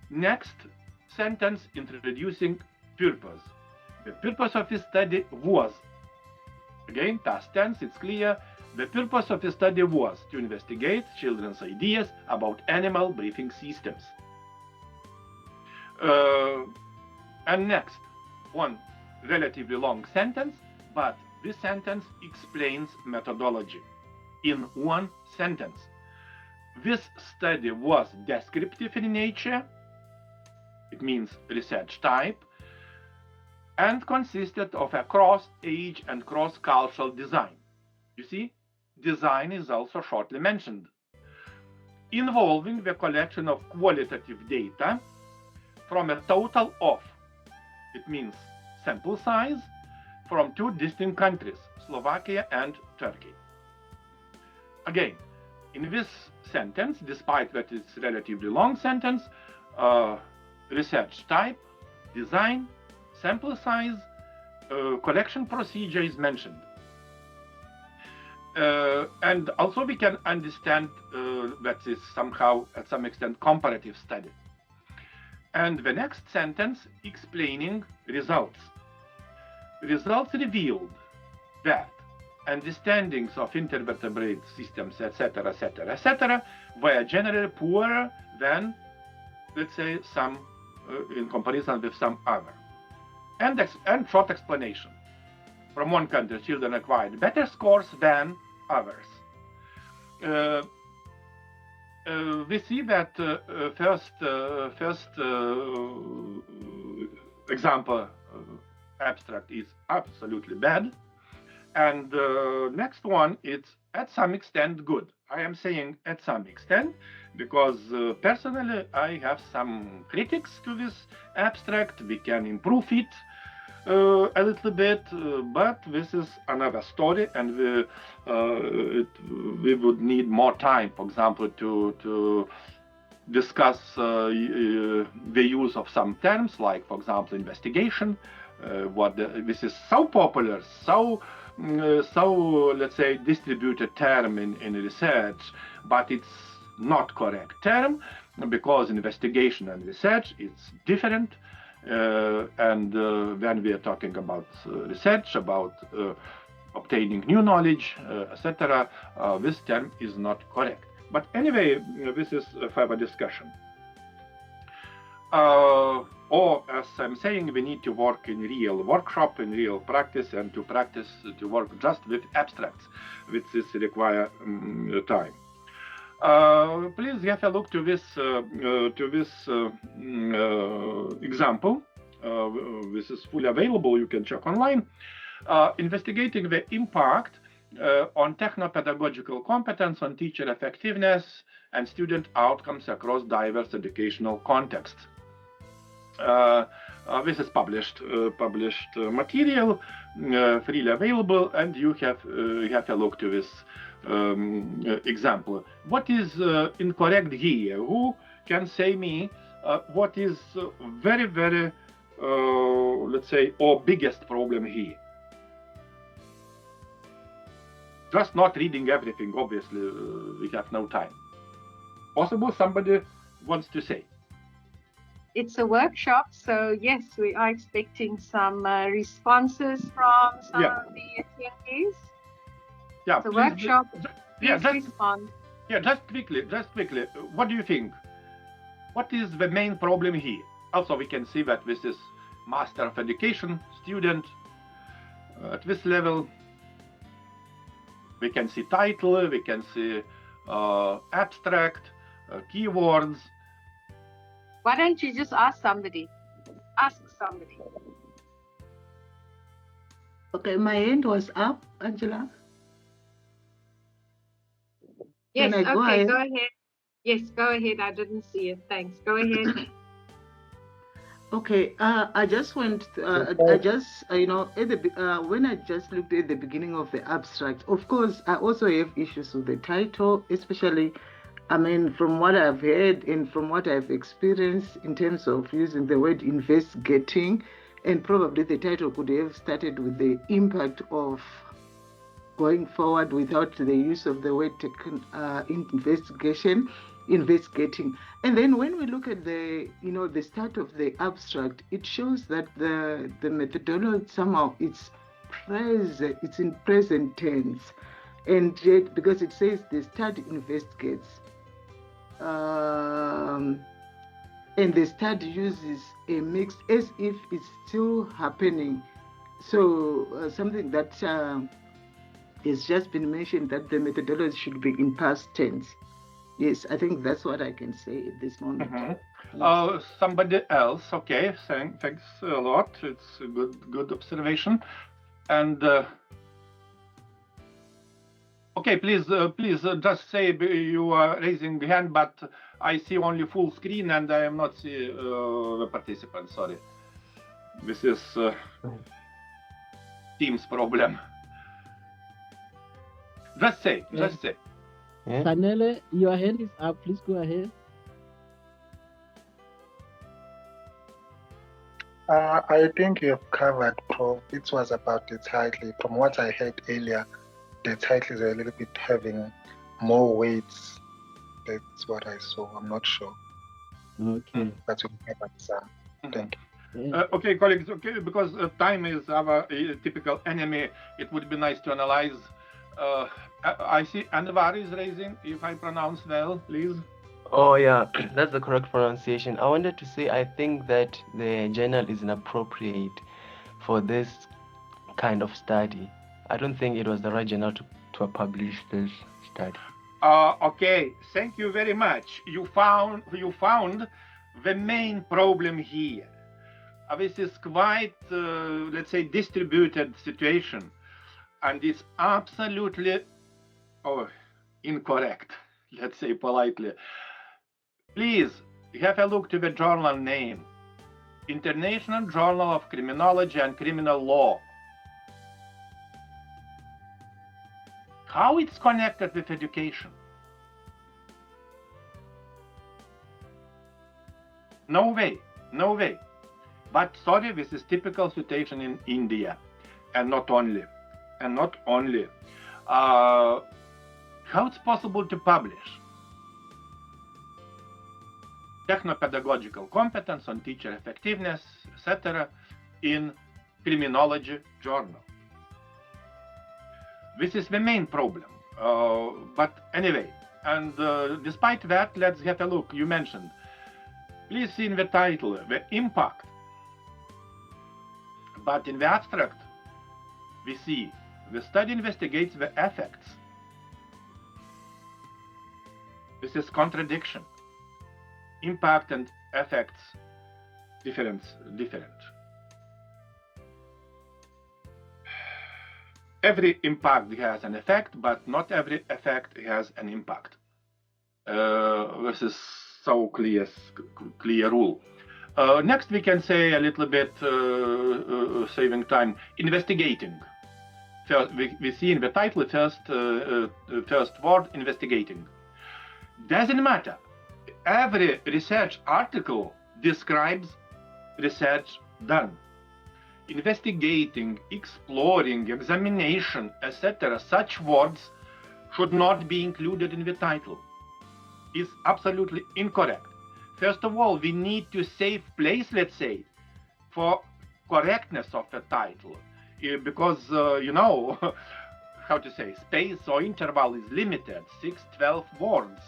Speaker 2: Next sentence introducing purpose. The purpose of this study was, again, past tense, it's clear, the purpose of the study was to investigate children's ideas about animal breathing systems. And next, one relatively long sentence, but this sentence explains methodology in one sentence. This study was descriptive in nature, it means research type, and consisted of a cross-age and cross-cultural design. You see, design is also shortly mentioned, involving the collection of qualitative data from a total of, it means sample size, from two distinct countries, Slovakia and Turkey. Again, in this sentence, despite that it's a relatively long sentence, research type, design, sample size, collection procedure is mentioned. And also we can understand that is somehow, at some extent, comparative study. And the next sentence explaining results. Results revealed that understandings of invertebrate systems, etc., were generally poorer than, let's say, some in comparison with some other. And short explanation. From one country, children acquired better scores than others. We see that first example abstract is absolutely bad, and next one is at some extent good. I am saying at some extent because personally I have some critics to this abstract. We can improve it. a little bit, but this is another story, and we would need more time, for example, to discuss the use of some terms, like, for example, investigation. This is so popular, so let's say distributed term in research, but it's not correct term, because investigation and research it's different. And when we are talking about research, about obtaining new knowledge, etc., this term is not correct. But anyway, this is a further discussion. Or, as I'm saying, we need to work in real workshop, in real practice, and to practice to work just with abstracts, which is require time. Please have a look to this example. This is fully available. You can check online. Investigating the impact on techno-pedagogical competence on teacher effectiveness and student outcomes across diverse educational contexts. This is published material, freely available, and you have a look to this example. What is incorrect here? Who can say me what is very, very, let's say, our biggest problem here? Just not reading everything, obviously, we have no time. Possible somebody wants to say?
Speaker 1: It's a workshop, so yes, we are expecting some responses from some of the attendees.
Speaker 2: Yeah,
Speaker 1: it's a workshop.
Speaker 2: Just
Speaker 1: respond.
Speaker 2: Yeah, just quickly. What do you think? What is the main problem here? Also, we can see that this is Master of Education student at this level. We can see title, we can see abstract, keywords.
Speaker 1: Why don't you just ask somebody? Ask somebody.
Speaker 3: Okay, my hand was up, Angela.
Speaker 1: Yes, okay, go ahead. Yes, go ahead. I didn't see it. Thanks. Go ahead.
Speaker 3: Okay, I just went, I just, when I just looked at the beginning of the abstract, of course, I also have issues with the title, especially, I mean, from what I've heard and from what I've experienced in terms of using the word investigating, and probably the title could have started with the impact of going forward without the use of the word investigating. And then when we look at the start of the abstract, it shows that the methodology somehow it's in present tense, and yet because it says the study investigates, and the study uses a mix as if it's still happening. So something that has just been mentioned, that the methodology should be in past tense. Yes, I think that's what I can say at this moment.
Speaker 2: Yes. Somebody else? Okay, thanks a lot. It's a good observation. And okay, please just say you are raising the hand, but I see only full screen and I am not see the participants. Sorry, this is Teams problem. Just say.
Speaker 4: Yeah. Sanele, your hand is up. Please go ahead.
Speaker 5: I think you've covered, Prof. It was about the title. From what I heard earlier, the title is a little bit having more weights. That's what I saw. I'm not sure.
Speaker 4: Okay.
Speaker 5: But you covered some. Thank you.
Speaker 2: Okay, colleagues. Okay, because time is our typical enemy. It would be nice to analyze. I see Anwar is raising, if I pronounce well, please.
Speaker 6: Oh yeah, that's the correct pronunciation. I wanted to say I think that the journal is inappropriate for this kind of study. I don't think it was the right journal to publish this study.
Speaker 2: Okay, thank you very much. You found the main problem here. This is quite, let's say, distributed situation. And it's absolutely incorrect, let's say politely. Please have a look to the journal name. International Journal of Criminology and Criminal Law. How it's connected with education? No way, no way. But sorry, this is typical situation in India, and not only. How it's possible to publish techno-pedagogical competence on teacher effectiveness, etc., in criminology journal? This is the main problem. But anyway, and despite that, let's have a look. You mentioned, please see in the title, the impact. But in the abstract, we see the study investigates the effects. This is contradiction. Impact and effects, different. Every impact has an effect, but not every effect has an impact. This is so clear rule. Next, we can say a little bit, saving time, investigating. First, we see in the title first word, investigating. Doesn't matter. Every research article describes research done. Investigating, exploring, examination, etc. Such words should not be included in the title. It's absolutely incorrect. First of all, we need to save place, let's say, for correctness of the title, because you know how to say, space or interval is limited, 6-12 words.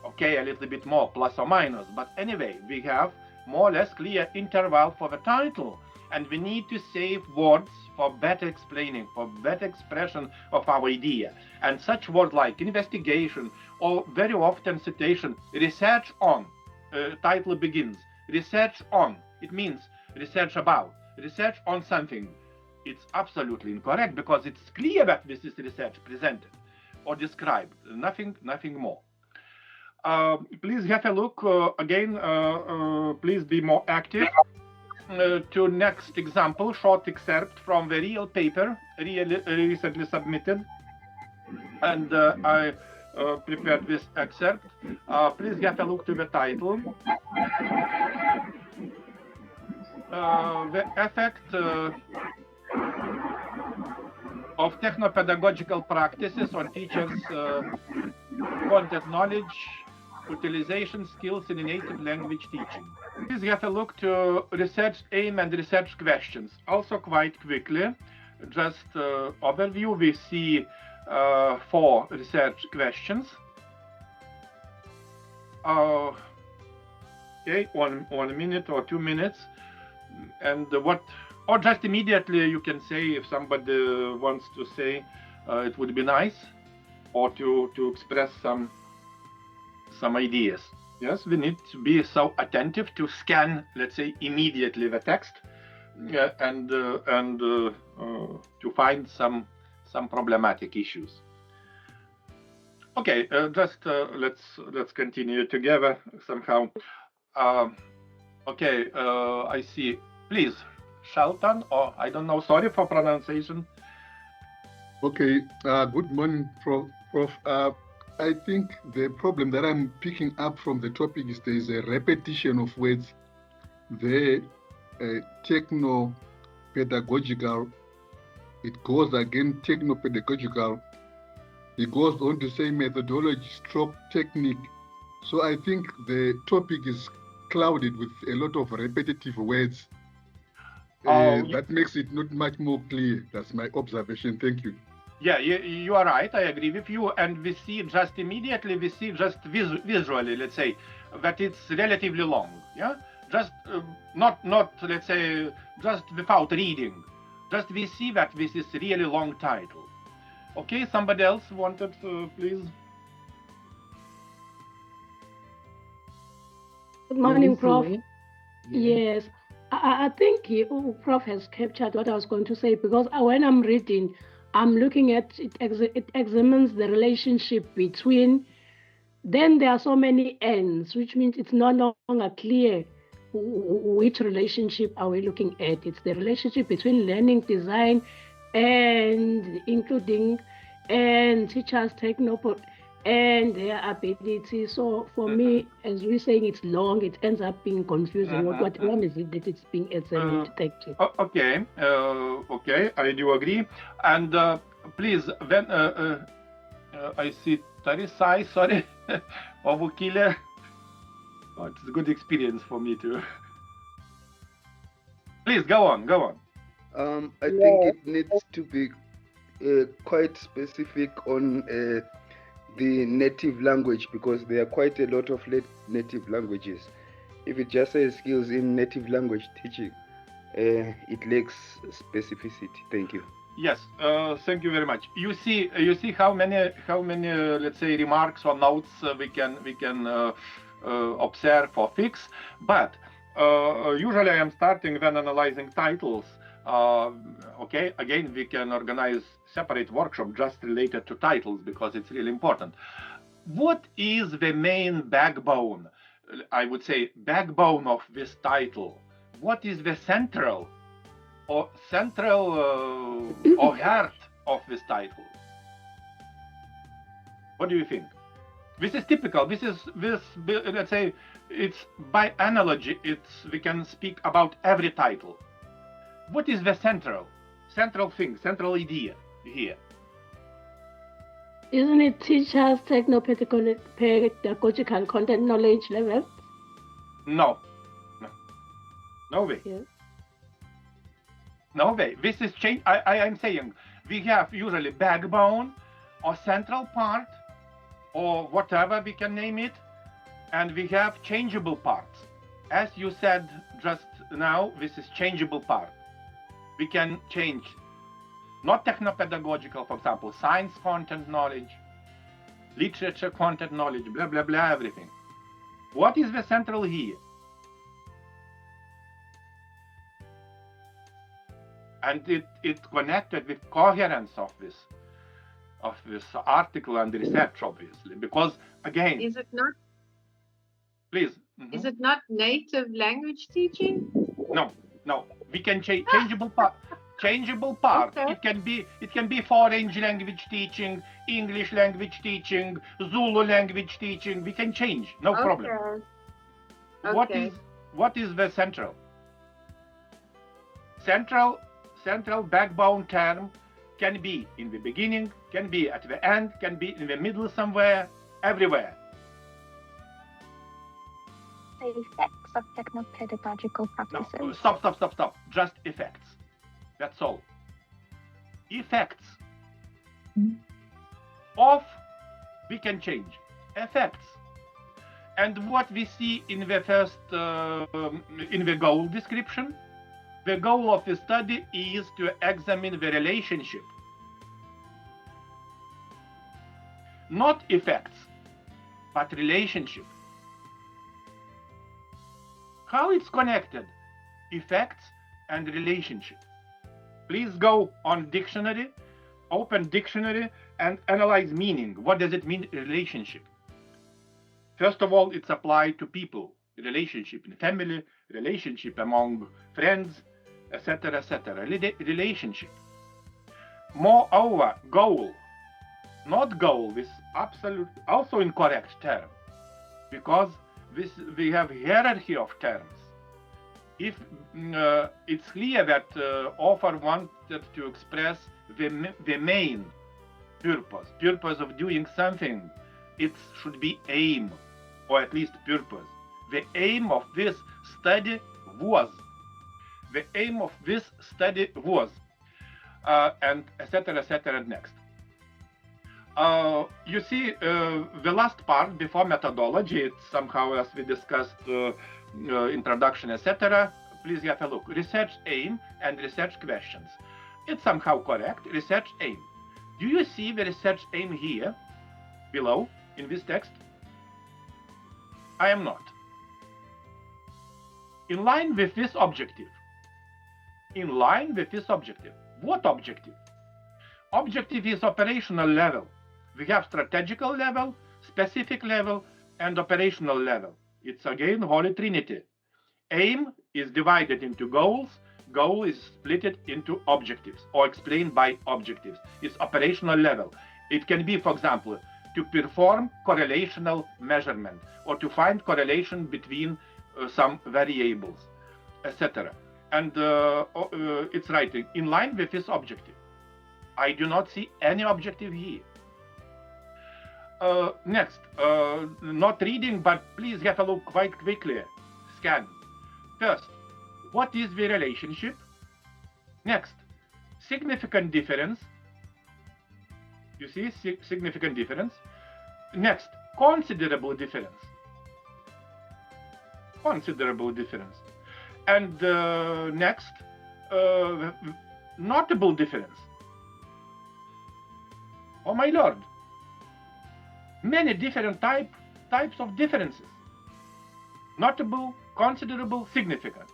Speaker 2: Okay, a little bit more, plus or minus, but anyway, we have more or less clear interval for the title, and we need to save words for better explaining, for better expression of our idea. And such words like investigation, or very often citation, research on, title begins, research on, it means research about, research on something. It's absolutely incorrect, because it's clear that this is research presented or described, nothing more. Please have a look again, please be more active. To next example, short excerpt from the real paper, recently submitted, and I prepared this excerpt. Please have a look to the title. The effect of techno-pedagogical practices on teachers' content knowledge, utilization skills in native language teaching. Please have a look to research aim and research questions. Also quite quickly, just overview, we see 4 research questions. Okay, 1 minute or 2 minutes. And or just immediately you can say, if somebody wants to say, it would be nice, or to express some ideas. Yes, we need to be so attentive to scan, let's say, immediately the text, and to find some problematic issues. Okay, just let's continue together somehow. Okay, I see. Please, Shelton, or I don't know. Sorry for pronunciation.
Speaker 7: Okay. Good morning, Prof. I think the problem that I'm picking up from the topic is there is a repetition of words. The techno-pedagogical, it goes again, techno-pedagogical. It goes on to say methodology stroke technique. So I think the topic is clouded with a lot of repetitive words. That makes it not much more clear. That's my observation. Thank you.
Speaker 2: Yeah, you are right. I agree with you. And we see just immediately, visually, let's say, that it's relatively long. Yeah, just not let's say, just without reading. Just we see that this is really long title. Okay, somebody else wanted, please.
Speaker 8: Good morning, Prof. Yes, I think Prof has captured what I was going to say, because when I'm reading, I'm looking at it, it examines the relationship between, then there are so many ends, which means it's no longer clear which relationship are we looking at? It's the relationship between learning design and including and teachers and their ability. So for me, as we're saying, it's long, it ends up being confusing. What one is it that it's being examined? Thank you.
Speaker 2: Okay, okay, I do agree. And please, when I see Tarisai, sorry, Ovukile. Oh, it's a good experience for me too. Please go on, go on.
Speaker 9: I think it needs to be quite specific on the native language, because there are quite a lot of native languages. If it just says skills in native language teaching, it lacks specificity. Thank you.
Speaker 2: Yes, thank you very much. You see how many let's say remarks or notes we can observe or fix. But usually I am starting when analyzing titles. Okay, again we can organize separate workshop just related to titles because it's really important. What is the main backbone? I would say backbone of this title. What is the central or heart of this title? What do you think? This is typical. This let's say it's by analogy. We can speak about every title. What is the central thing, central idea here?
Speaker 8: Isn't it teachers techno-pedagogical content knowledge level?
Speaker 2: No way.
Speaker 8: Yes.
Speaker 2: No way. This is change. I am saying we have usually backbone or central part or whatever we can name it, and we have changeable parts. As you said just now, this is changeable part. We can change, not techno-pedagogical, for example, science content knowledge, literature content knowledge, blah, blah, blah, everything. What is the central here? And it's connected with coherence of this article and research, obviously, because again,
Speaker 1: Is it not?
Speaker 2: Please.
Speaker 1: Is it not native language teaching?
Speaker 2: No. We can change changeable part. Changeable part.
Speaker 1: Okay.
Speaker 2: It can be foreign language teaching, English language teaching, Zulu language teaching. We can change, no problem.
Speaker 1: Okay.
Speaker 2: What is the central? Central backbone term can be in the beginning, can be at the end, can be in the middle somewhere, everywhere.
Speaker 10: The effects of techno-pedagogical practices.
Speaker 2: No, stop. Just effects. That's all. Effects. Of, we can change. Effects. And what we see in the first, in the goal description, the goal of the study is to examine the relationship. Not effects, but relationship. How it's connected? Effects and relationship. Please go on dictionary, open dictionary and analyze meaning. What does it mean, relationship? First of all, it's applied to people. Relationship in family, relationship among friends, etc., etc. Relationship. Moreover, goal. Not goal, this absolute, also incorrect term, because we have hierarchy of terms. If it's clear that author wanted to express the main purpose of doing something, it should be aim, or at least purpose. The aim of this study was. The aim of this study was, and etc. Next. You see, the last part before methodology, it's somehow, as we discussed, introduction, etc. Please have a look. Research aim and research questions. It's somehow correct. Research aim. Do you see the research aim here, below, in this text? I am not. In line with this objective. In line with this objective. What objective? Objective is operational level. We have strategical level, specific level, and operational level. It's again Holy Trinity. Aim is divided into goals. Goal is split into objectives or explained by objectives. It's operational level. It can be, for example, to perform correlational measurement or to find correlation between some variables, etc. And it's writing in line with this objective. I do not see any objective here. Next, not reading, but please have a look quite quickly. Scan. First, what is the relationship? Next, significant difference. You see, significant difference. Next, considerable difference. Considerable difference. And next, notable difference. Oh my lord. Many different types of differences. Notable, considerable, significant.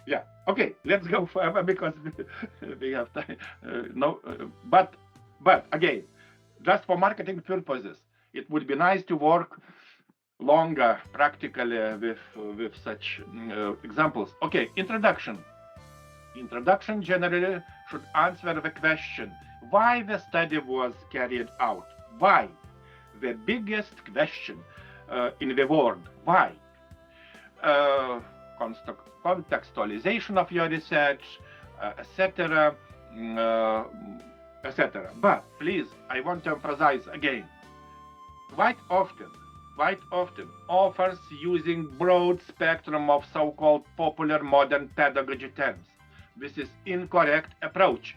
Speaker 2: Yeah, okay, let's go further because we have time. But again, just for marketing purposes, it would be nice to work longer practically with such examples. Okay, introduction. Introduction generally should answer the question, why the study was carried out? Why? The biggest question in the world. Why? Contextualization of your research, etc., etc. But please, I want to emphasize again, quite often, authors using broad spectrum of so-called popular modern pedagogy terms. This is incorrect approach.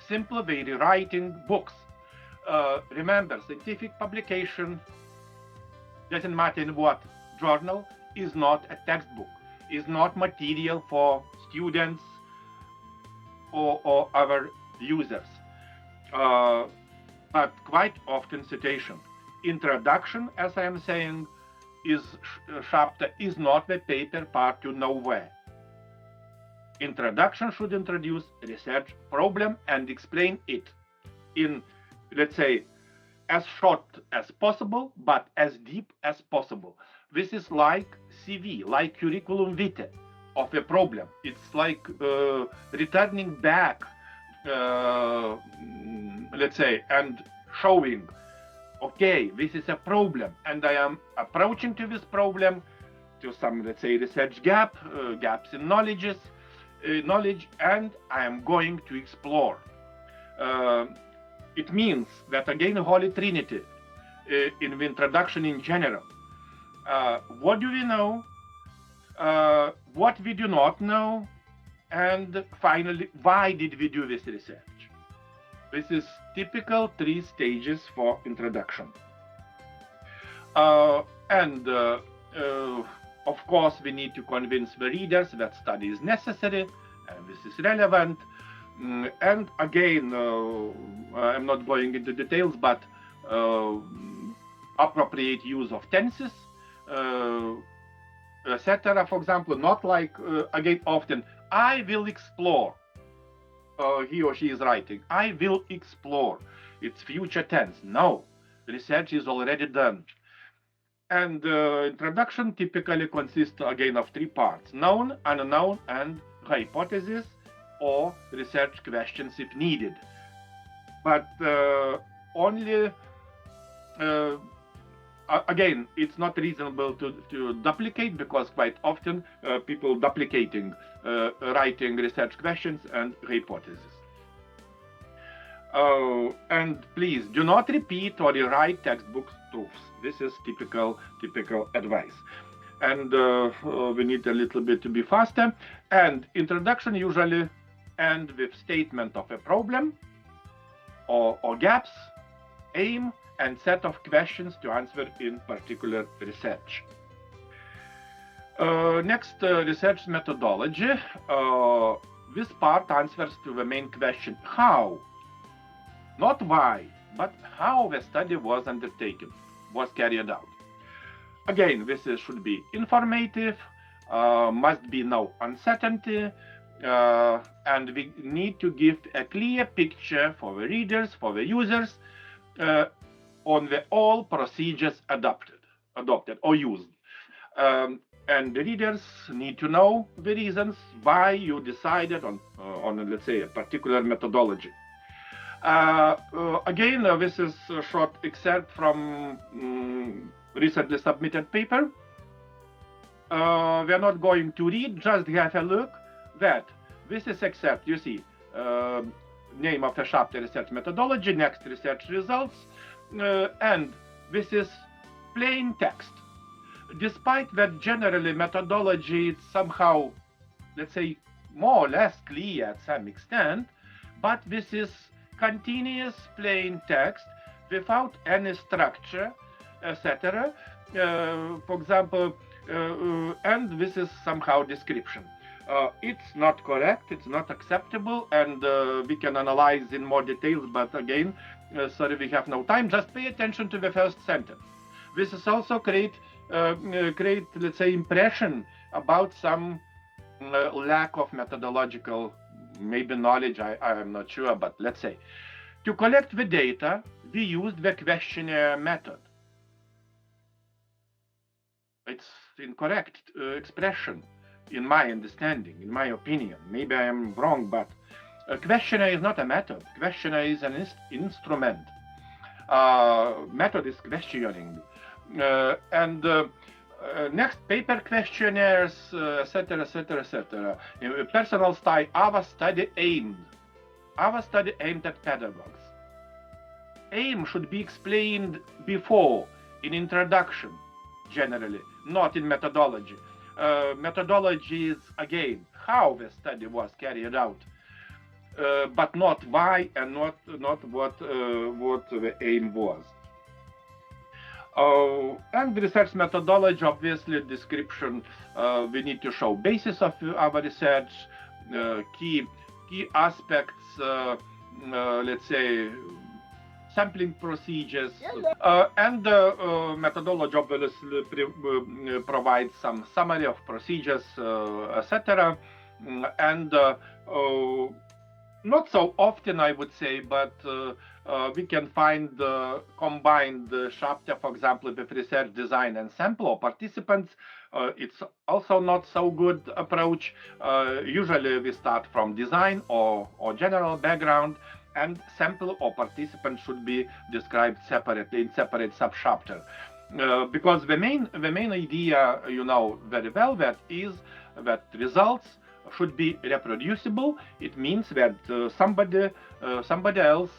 Speaker 2: Simply rewriting books. Remember, scientific publication, doesn't matter in what journal, is not a textbook, is not material for students or other users. But quite often citation. Introduction, as I am saying, is chapter is not the paper part to nowhere. Introduction should introduce research problem and explain it in, let's say, as short as possible, but as deep as possible. This is like CV, like curriculum vitae of a problem. It's like returning back, let's say, and showing, okay, this is a problem, and I am approaching to this problem to some, let's say, research gaps in knowledge, and I am going to explore. It means that, again, Holy Trinity in the introduction in general. What do we know? What we do not know? And finally, why did we do this research? This is typical 3 stages for introduction. Of course, we need to convince the readers that study is necessary and this is relevant. And again, I'm not going into details, but appropriate use of tenses, etc. For example, not like, again, often, I will explore. He or she is writing, I will explore. It's future tense. No, research is already done. And introduction typically consists, again, of 3 parts: known, unknown, and hypothesis, or research questions if needed. But only, again, it's not reasonable to duplicate, because quite often people duplicating writing research questions and hypotheses. And please do not repeat or rewrite textbook proofs. This is typical advice. And we need a little bit to be faster. And introduction usually end with statement of a problem or gaps, aim, and set of questions to answer in particular research. Next, research methodology. This part answers to the main question, how? Not why, but how the study was undertaken, was carried out. Again, this should be informative, must be no uncertainty, and we need to give a clear picture for the readers, for the users, on the all procedures adopted. adopted or used. And the readers need to know the reasons why you decided on let's say, a particular methodology. Again, this is a short excerpt from recently submitted paper. We're not going to read, just have a look that this is excerpt, you see, name of the chapter, research methodology, next research results, and this is plain text. Despite that generally methodology is somehow, let's say, more or less clear at some extent, but this is continuous plain text without any structure, etc. For example, and this is somehow description. It's not correct, it's not acceptable, and we can analyze in more details, but again, sorry, we have no time. Just pay attention to the first sentence. This is also create, let's say, impression about some lack of methodological, maybe knowledge, I am not sure, but let's say. To collect the data, we used the questionnaire method. It's incorrect expression, in my understanding, in my opinion. Maybe I am wrong, but a questionnaire is not a method. Questionnaire is an instrument. Method is questioning. Next, paper questionnaires, etc., etc., etc. Personal style, our study aimed at pedagogues. Aim should be explained before, in introduction, generally, not in methodology. Methodology is, again, how the study was carried out, but not why and not what the aim was. And research methodology, obviously, description, we need to show basis of our research, key aspects, let's say, sampling procedures, and methodology obviously provides some summary of procedures, etc. And not so often, I would say, but we can find combined chapter, for example, with research design and sample or participants. It's also not so good approach. Usually we start from design or general background, and sample or participant should be described separately in separate sub-chapter. Because the main idea, you know very well, that is that results should be reproducible. It means that somebody else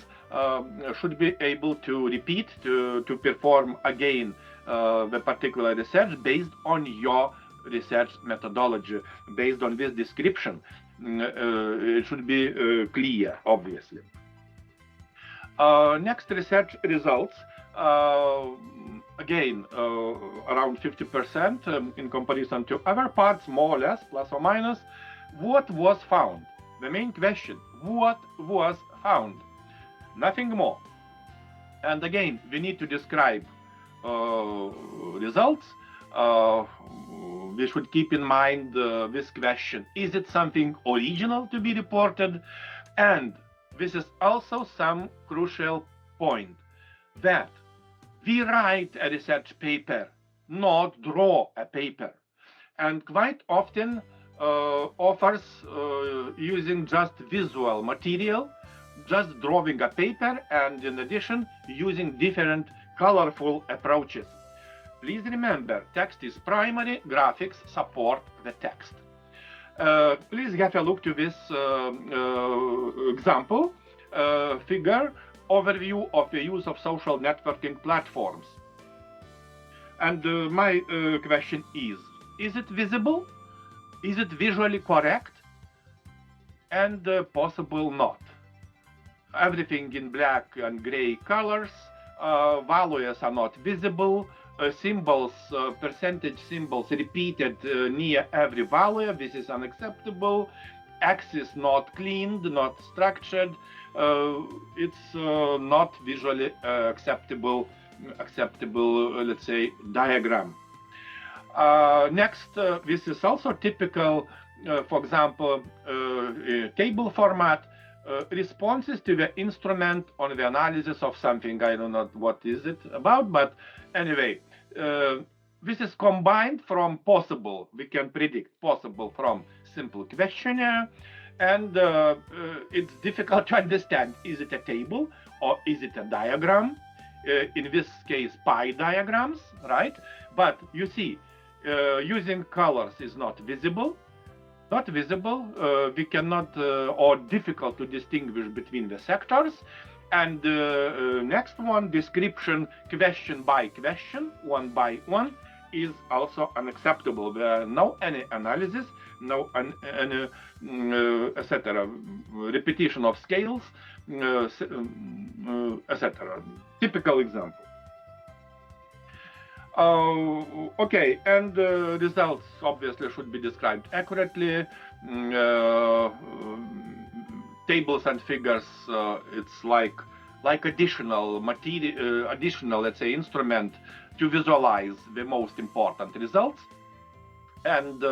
Speaker 2: should be able to repeat, to perform again the particular research based on your research methodology, based on this description. It should be clear, obviously. Next, research results. Again, around 50% in comparison to other parts, more or less, plus or minus. What was found? The main question, what was found? Nothing more. And again, we need to describe results. We should keep in mind this question, is it something original to be reported? And this is also some crucial point, that we write a research paper, not draw a paper. And quite often authors using just visual material, just drawing a paper, and in addition using different colorful approaches. Please remember, text is primary, graphics support the text. Please have a look to this example, figure, overview of the use of social networking platforms. And my question is it visible? Is it visually correct? And possible not. Everything in black and gray colors, values are not visible, symbols, percentage symbols repeated near every value, this is unacceptable, axis not cleaned, not structured, it's not visually acceptable, let's say, diagram. Next, this is also typical, for example, table format, responses to the instrument on the analysis of something. I don't know what is it about, but anyway, this is combined from possible, we can predict possible from simple questionnaire, and it's difficult to understand. Is it a table or is it a diagram? In this case, pie diagrams, right? But you see, using colors is not visible. We cannot, or difficult to distinguish between the sectors. And next one, description question by question, one by one, is also unacceptable. There are no any analysis, no any etc. Repetition of scales, etc. Typical example. Okay, and results obviously should be described accurately. Tables and figures, it's like additional material, additional, let's say, instrument to visualize the most important results. And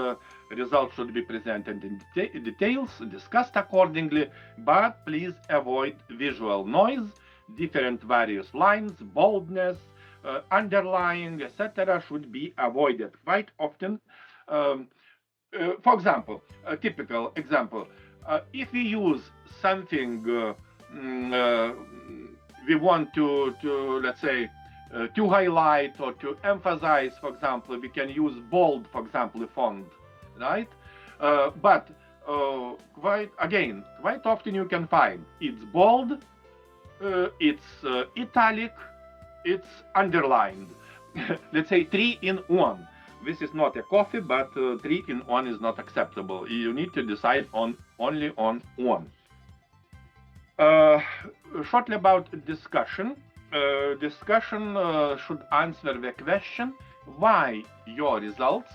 Speaker 2: results should be presented in details, discussed accordingly, but please avoid visual noise, different various lines, boldness, underlying, etc. should be avoided quite often. For example, a typical example, if we use something we want to let's say, to highlight or to emphasize, for example, we can use bold, for example, font, right? But quite often you can find it's bold, it's italic, it's underlined. Let's say 3-in-1. This is not a coffee, but 3-in-1 is not acceptable. You need to decide only on one. Shortly about discussion. Discussion should answer the question why your results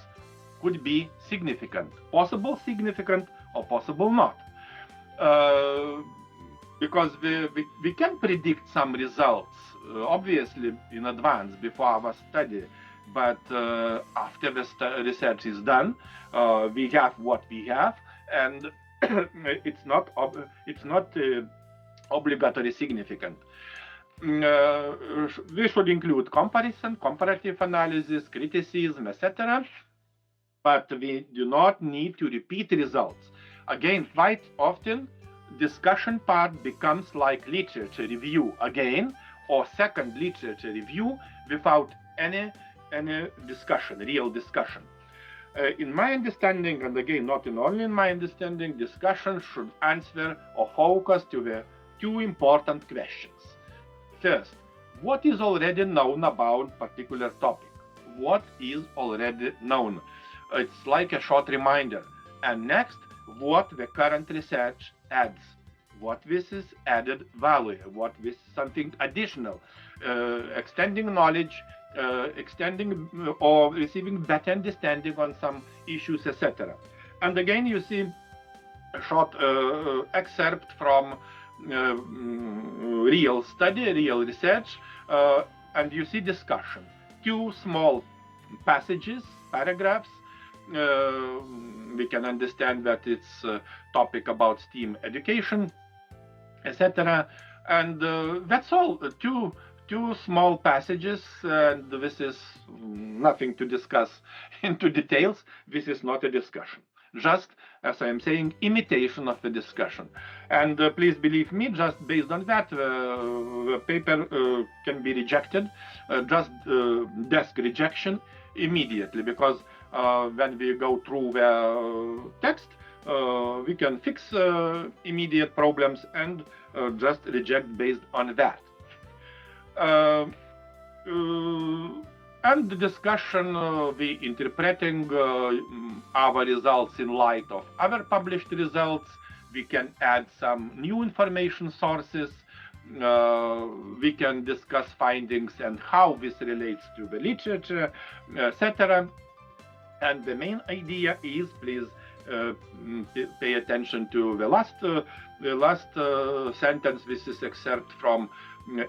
Speaker 2: could be significant, possible significant or possible not. Because we can predict some results, obviously in advance before our study, but after the research is done, we have what we have, and it's not obligatory significant. We should include comparison, comparative analysis, criticism, etc. But we do not need to repeat results. Again, quite often, discussion part becomes like literature review again, or second literature review without any discussion, real discussion. In my understanding, and again, not only in my understanding, discussion should answer or focus to the two important questions. First, what is already known about particular topic? What is already known? It's like a short reminder. And next, what the current research adds. What this is added value, what this something additional, extending knowledge, extending or receiving better understanding on some issues, etc. And again, you see a short excerpt from real study, real research, and you see discussion. Two small passages, paragraphs. We can understand that it's a topic about STEAM education, etc. And that's all. Two small passages, and this is nothing to discuss into details. This is not a discussion. Just, as I am saying, imitation of the discussion. And please believe me, just based on that, the paper can be rejected, just desk rejection immediately, because when we go through the text, we can fix immediate problems and just reject based on that. And the discussion, we interpreting our results in light of other published results. We can add some new information sources. We can discuss findings and how this relates to the literature, etc. And the main idea is, please pay attention to the last sentence. This is excerpt from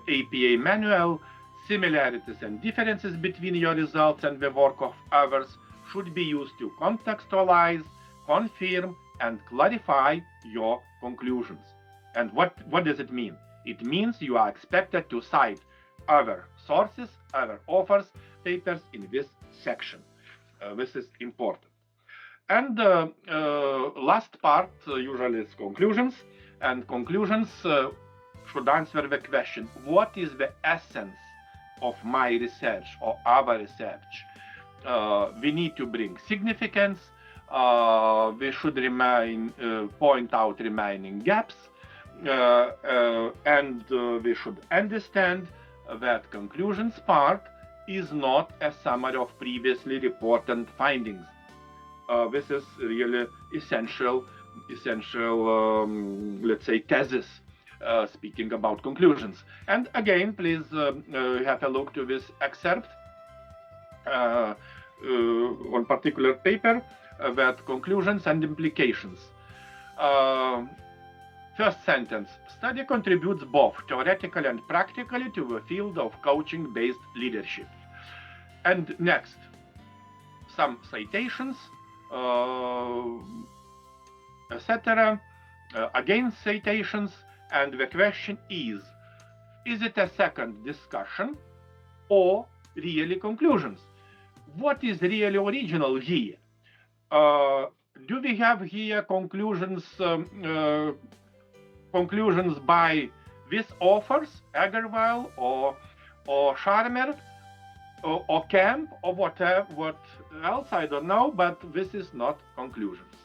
Speaker 2: APA manual. Similarities and differences between your results and the work of others should be used to contextualize, confirm, and clarify your conclusions. And what does it mean? It means you are expected to cite other sources, other authors, papers in this section. This is important. And last part usually is conclusions, and conclusions should answer the question, what is the essence of my research or our research? We need to bring significance, we should point out remaining gaps, and we should understand that conclusions part is not a summary of previously reported findings. This is really essential, let's say, thesis, speaking about conclusions. And again, please have a look to this excerpt on particular paper, that conclusions and implications. First sentence, study contributes both theoretically and practically to the field of coaching-based leadership. And next, some citations, etc. Again, citations, and the question is it a second discussion or really conclusions? What is really original here? Do we have here conclusions by these authors, Agarwal or Sharmer or Kemp or what else? I don't know, but this is not conclusions.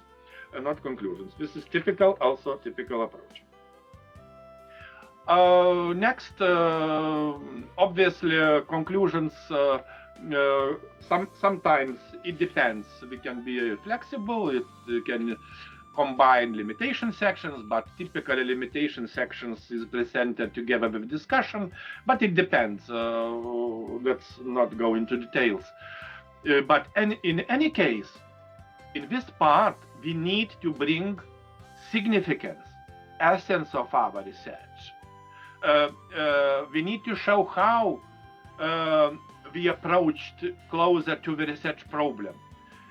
Speaker 2: Not conclusions. This is typical approach. Next, obviously, conclusions. Sometimes it depends. We can be flexible. It can combine limitation sections, but typically limitation sections is presented together with discussion. But it depends. Let's not go into details. But in any case, in this part, we need to bring significance, essence of our research. We need to show how we approached closer to the research problem.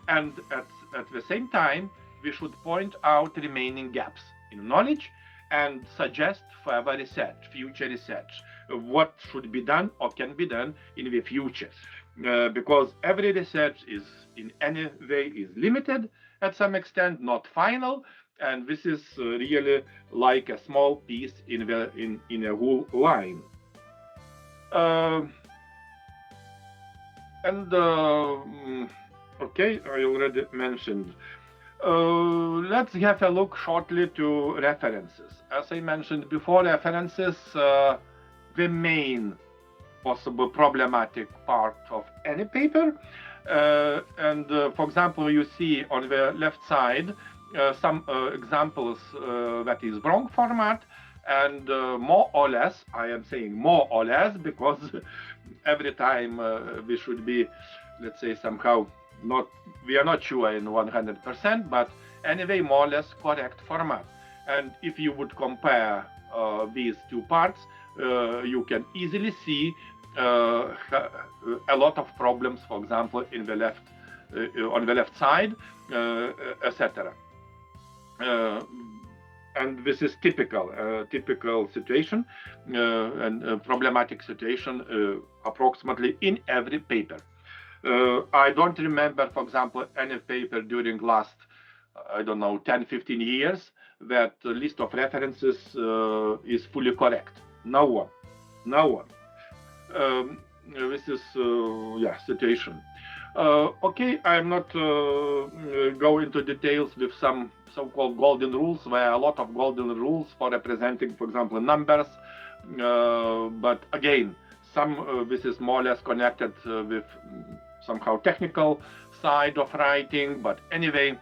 Speaker 2: And at the same time, we should point out remaining gaps in knowledge and suggest further research, future research, what should be done or can be done in the future. Because every research is in any way is limited at some extent, not final, and this is really like a small piece in a whole line. Okay, I already mentioned. Let's have a look shortly to references. As I mentioned before, references, the main possible problematic part of any paper. For example, you see on the left side some examples that is wrong format, and more or less, I am saying more or less because every time we should be, let's say, somehow we are not sure in 100%, but anyway, more or less correct format. And if you would compare these two parts, you can easily see a lot of problems, for example, in the left, on the left side, etc. And this is typical situation and problematic situation approximately in every paper. I don't remember, for example, any paper during last, I don't know, 10, 15 years that the list of references is fully correct. No one. This is, situation. Okay, I'm not go into details with some so-called golden rules. There are a lot of golden rules for representing, for example, numbers. But again, this is more or less connected with somehow technical side of writing. But anyway,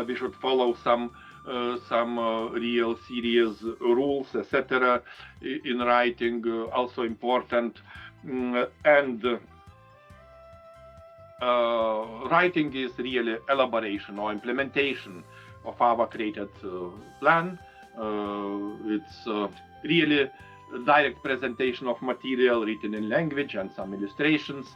Speaker 2: we should follow some real serious rules, etc. in writing, also important. Writing is really elaboration or implementation of our created plan. It's really direct presentation of material written in language and some illustrations.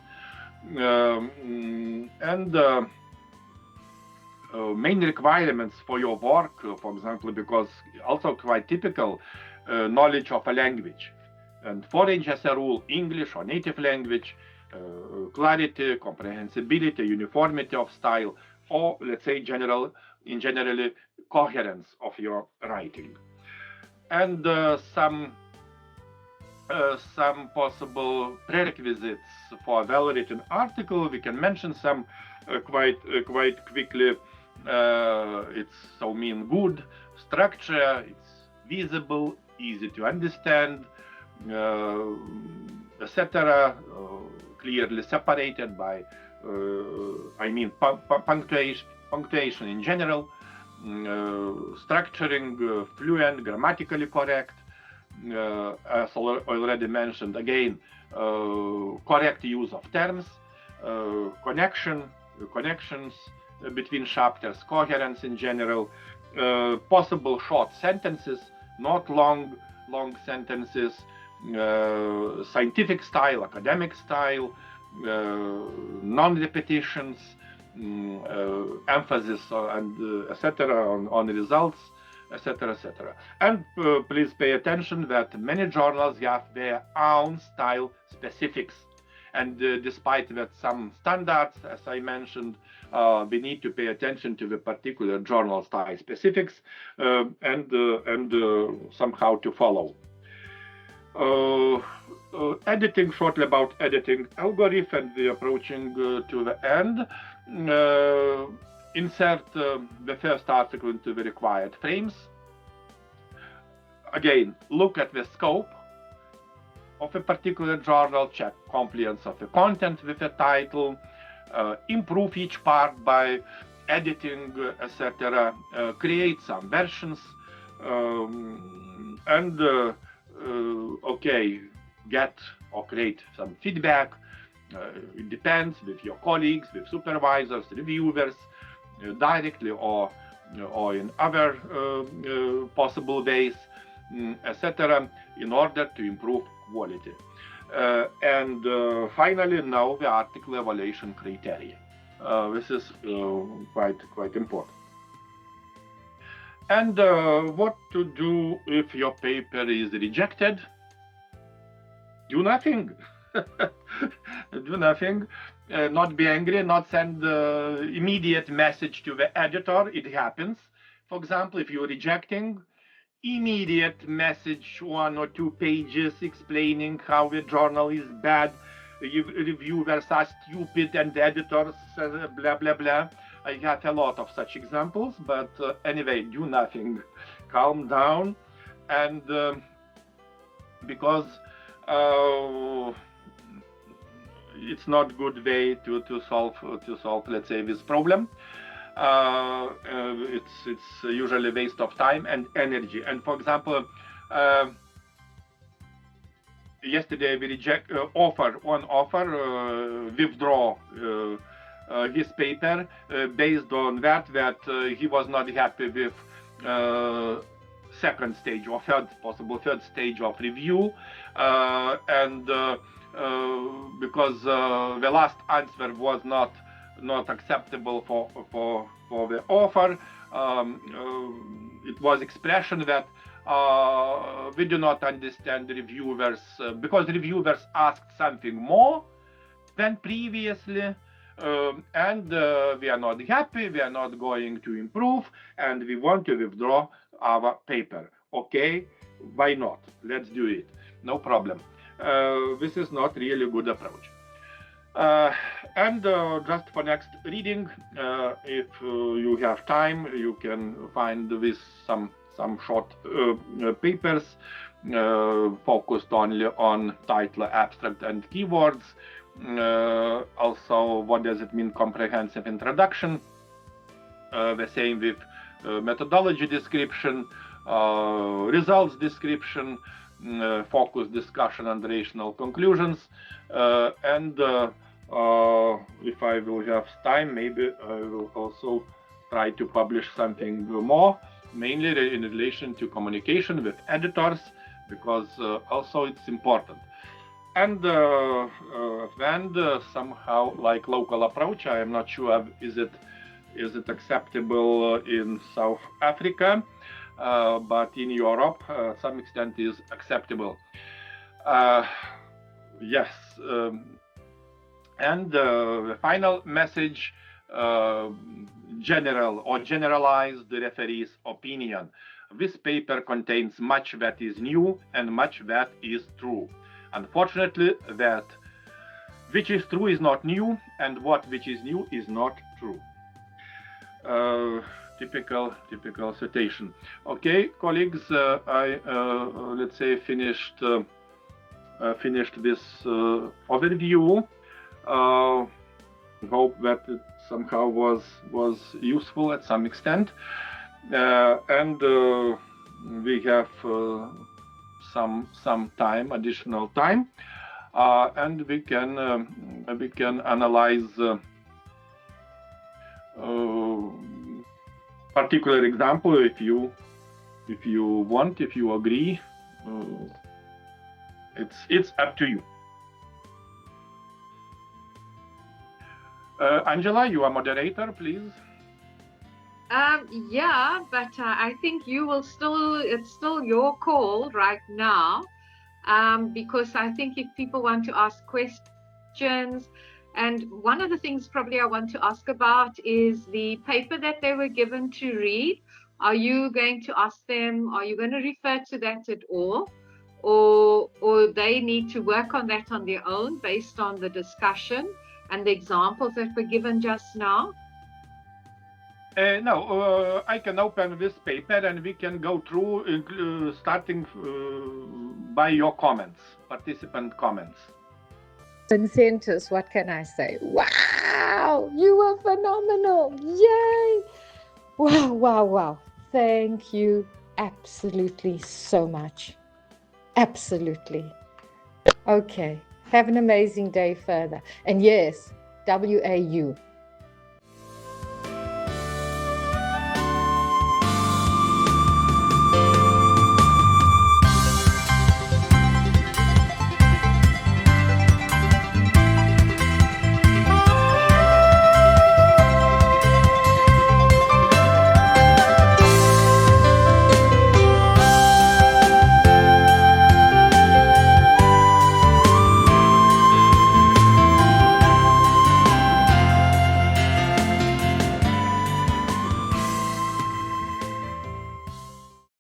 Speaker 2: Main requirements for your work, for example, because also quite typical, knowledge of a language. And foreign as a rule, English or native language, clarity, comprehensibility, uniformity of style, or let's say generally coherence of your writing. And some possible prerequisites for a well-written article. We can mention some quite quickly. It's good structure. It's visible, easy to understand, etc. Clearly separated by, punctuation in general, structuring, fluent, grammatically correct. As already mentioned, again, correct use of terms, connections between chapters, coherence in general, possible short sentences, not long sentences, scientific style, academic style, non-repetitions, emphasis and etc. on results, etc. And please pay attention that many journals have their own style specifics, and despite that some standards, as I mentioned, we need to pay attention to the particular journal style specifics and somehow to follow. Editing, shortly about editing algorithm, and we're approaching to the end. Insert the first article into the required frames. Again, look at the scope of a particular journal, check compliance of the content with the title, improve each part by editing, etc. Create some versions, and get or create some feedback. It depends with your colleagues, with supervisors, reviewers, directly or in other possible ways, etc., in order to improve quality. And finally, now the article evaluation criteria. This is quite important. And what to do if your paper is rejected? Do nothing. Do nothing. Not be angry, not send immediate message to the editor. It happens. For example, if you're rejecting, immediate message, 1 or 2 pages explaining how the journal is bad, reviewers are stupid, and the editors blah blah blah. I have a lot of such examples, but anyway, do nothing. Calm down, and because it's not good way to solve let's say this problem. It's usually a waste of time and energy. And for example, yesterday we withdraw his paper based on that he was not happy with second stage or third stage of review, and because the last answer was not acceptable for the author. It was expression that we do not understand reviewers because reviewers asked something more than previously, and we are not happy, we are not going to improve, and we want to withdraw our paper. Okay, why not? Let's do it. No problem. This is not really a good approach. And just for next reading, if you have time, you can find this some short papers focused only on title, abstract, and keywords. Also, what does it mean, comprehensive introduction? The same with methodology description, results description, focus, discussion, and rational conclusions. And if I will have time, maybe I will also try to publish something more, mainly in relation to communication with editors, because also it's important. And somehow like local approach, I am not sure is it acceptable in South Africa, but in Europe, some extent is acceptable. Yes. And the final message, general or generalized referee's opinion. This paper contains much that is new and much that is true. Unfortunately, that which is true is not new, and what which is new is not true. Typical citation. Okay, colleagues, I let's say finished this overview. Hope that it somehow was useful at some extent, and we have some time, additional time, and we can analyze particular example if you want, if you agree. It's up to you. Angela, you are moderator, please.
Speaker 1: Yeah, but I think you will it's still your call right now, because I think if people want to ask questions, and one of the things probably I want to ask about is the paper that they were given to read. Are you going to ask them, are you going to refer to that at all? Or they need to work on that on their own based on the discussion and the examples that were given just now?
Speaker 2: No, I can open this paper and we can go through, starting by your comments, participant comments.
Speaker 11: Vincentas, what can I say? Wow, you were phenomenal. Yay. Wow. Thank you absolutely so much. Absolutely. Okay. Have an amazing day further. And yes, WAU.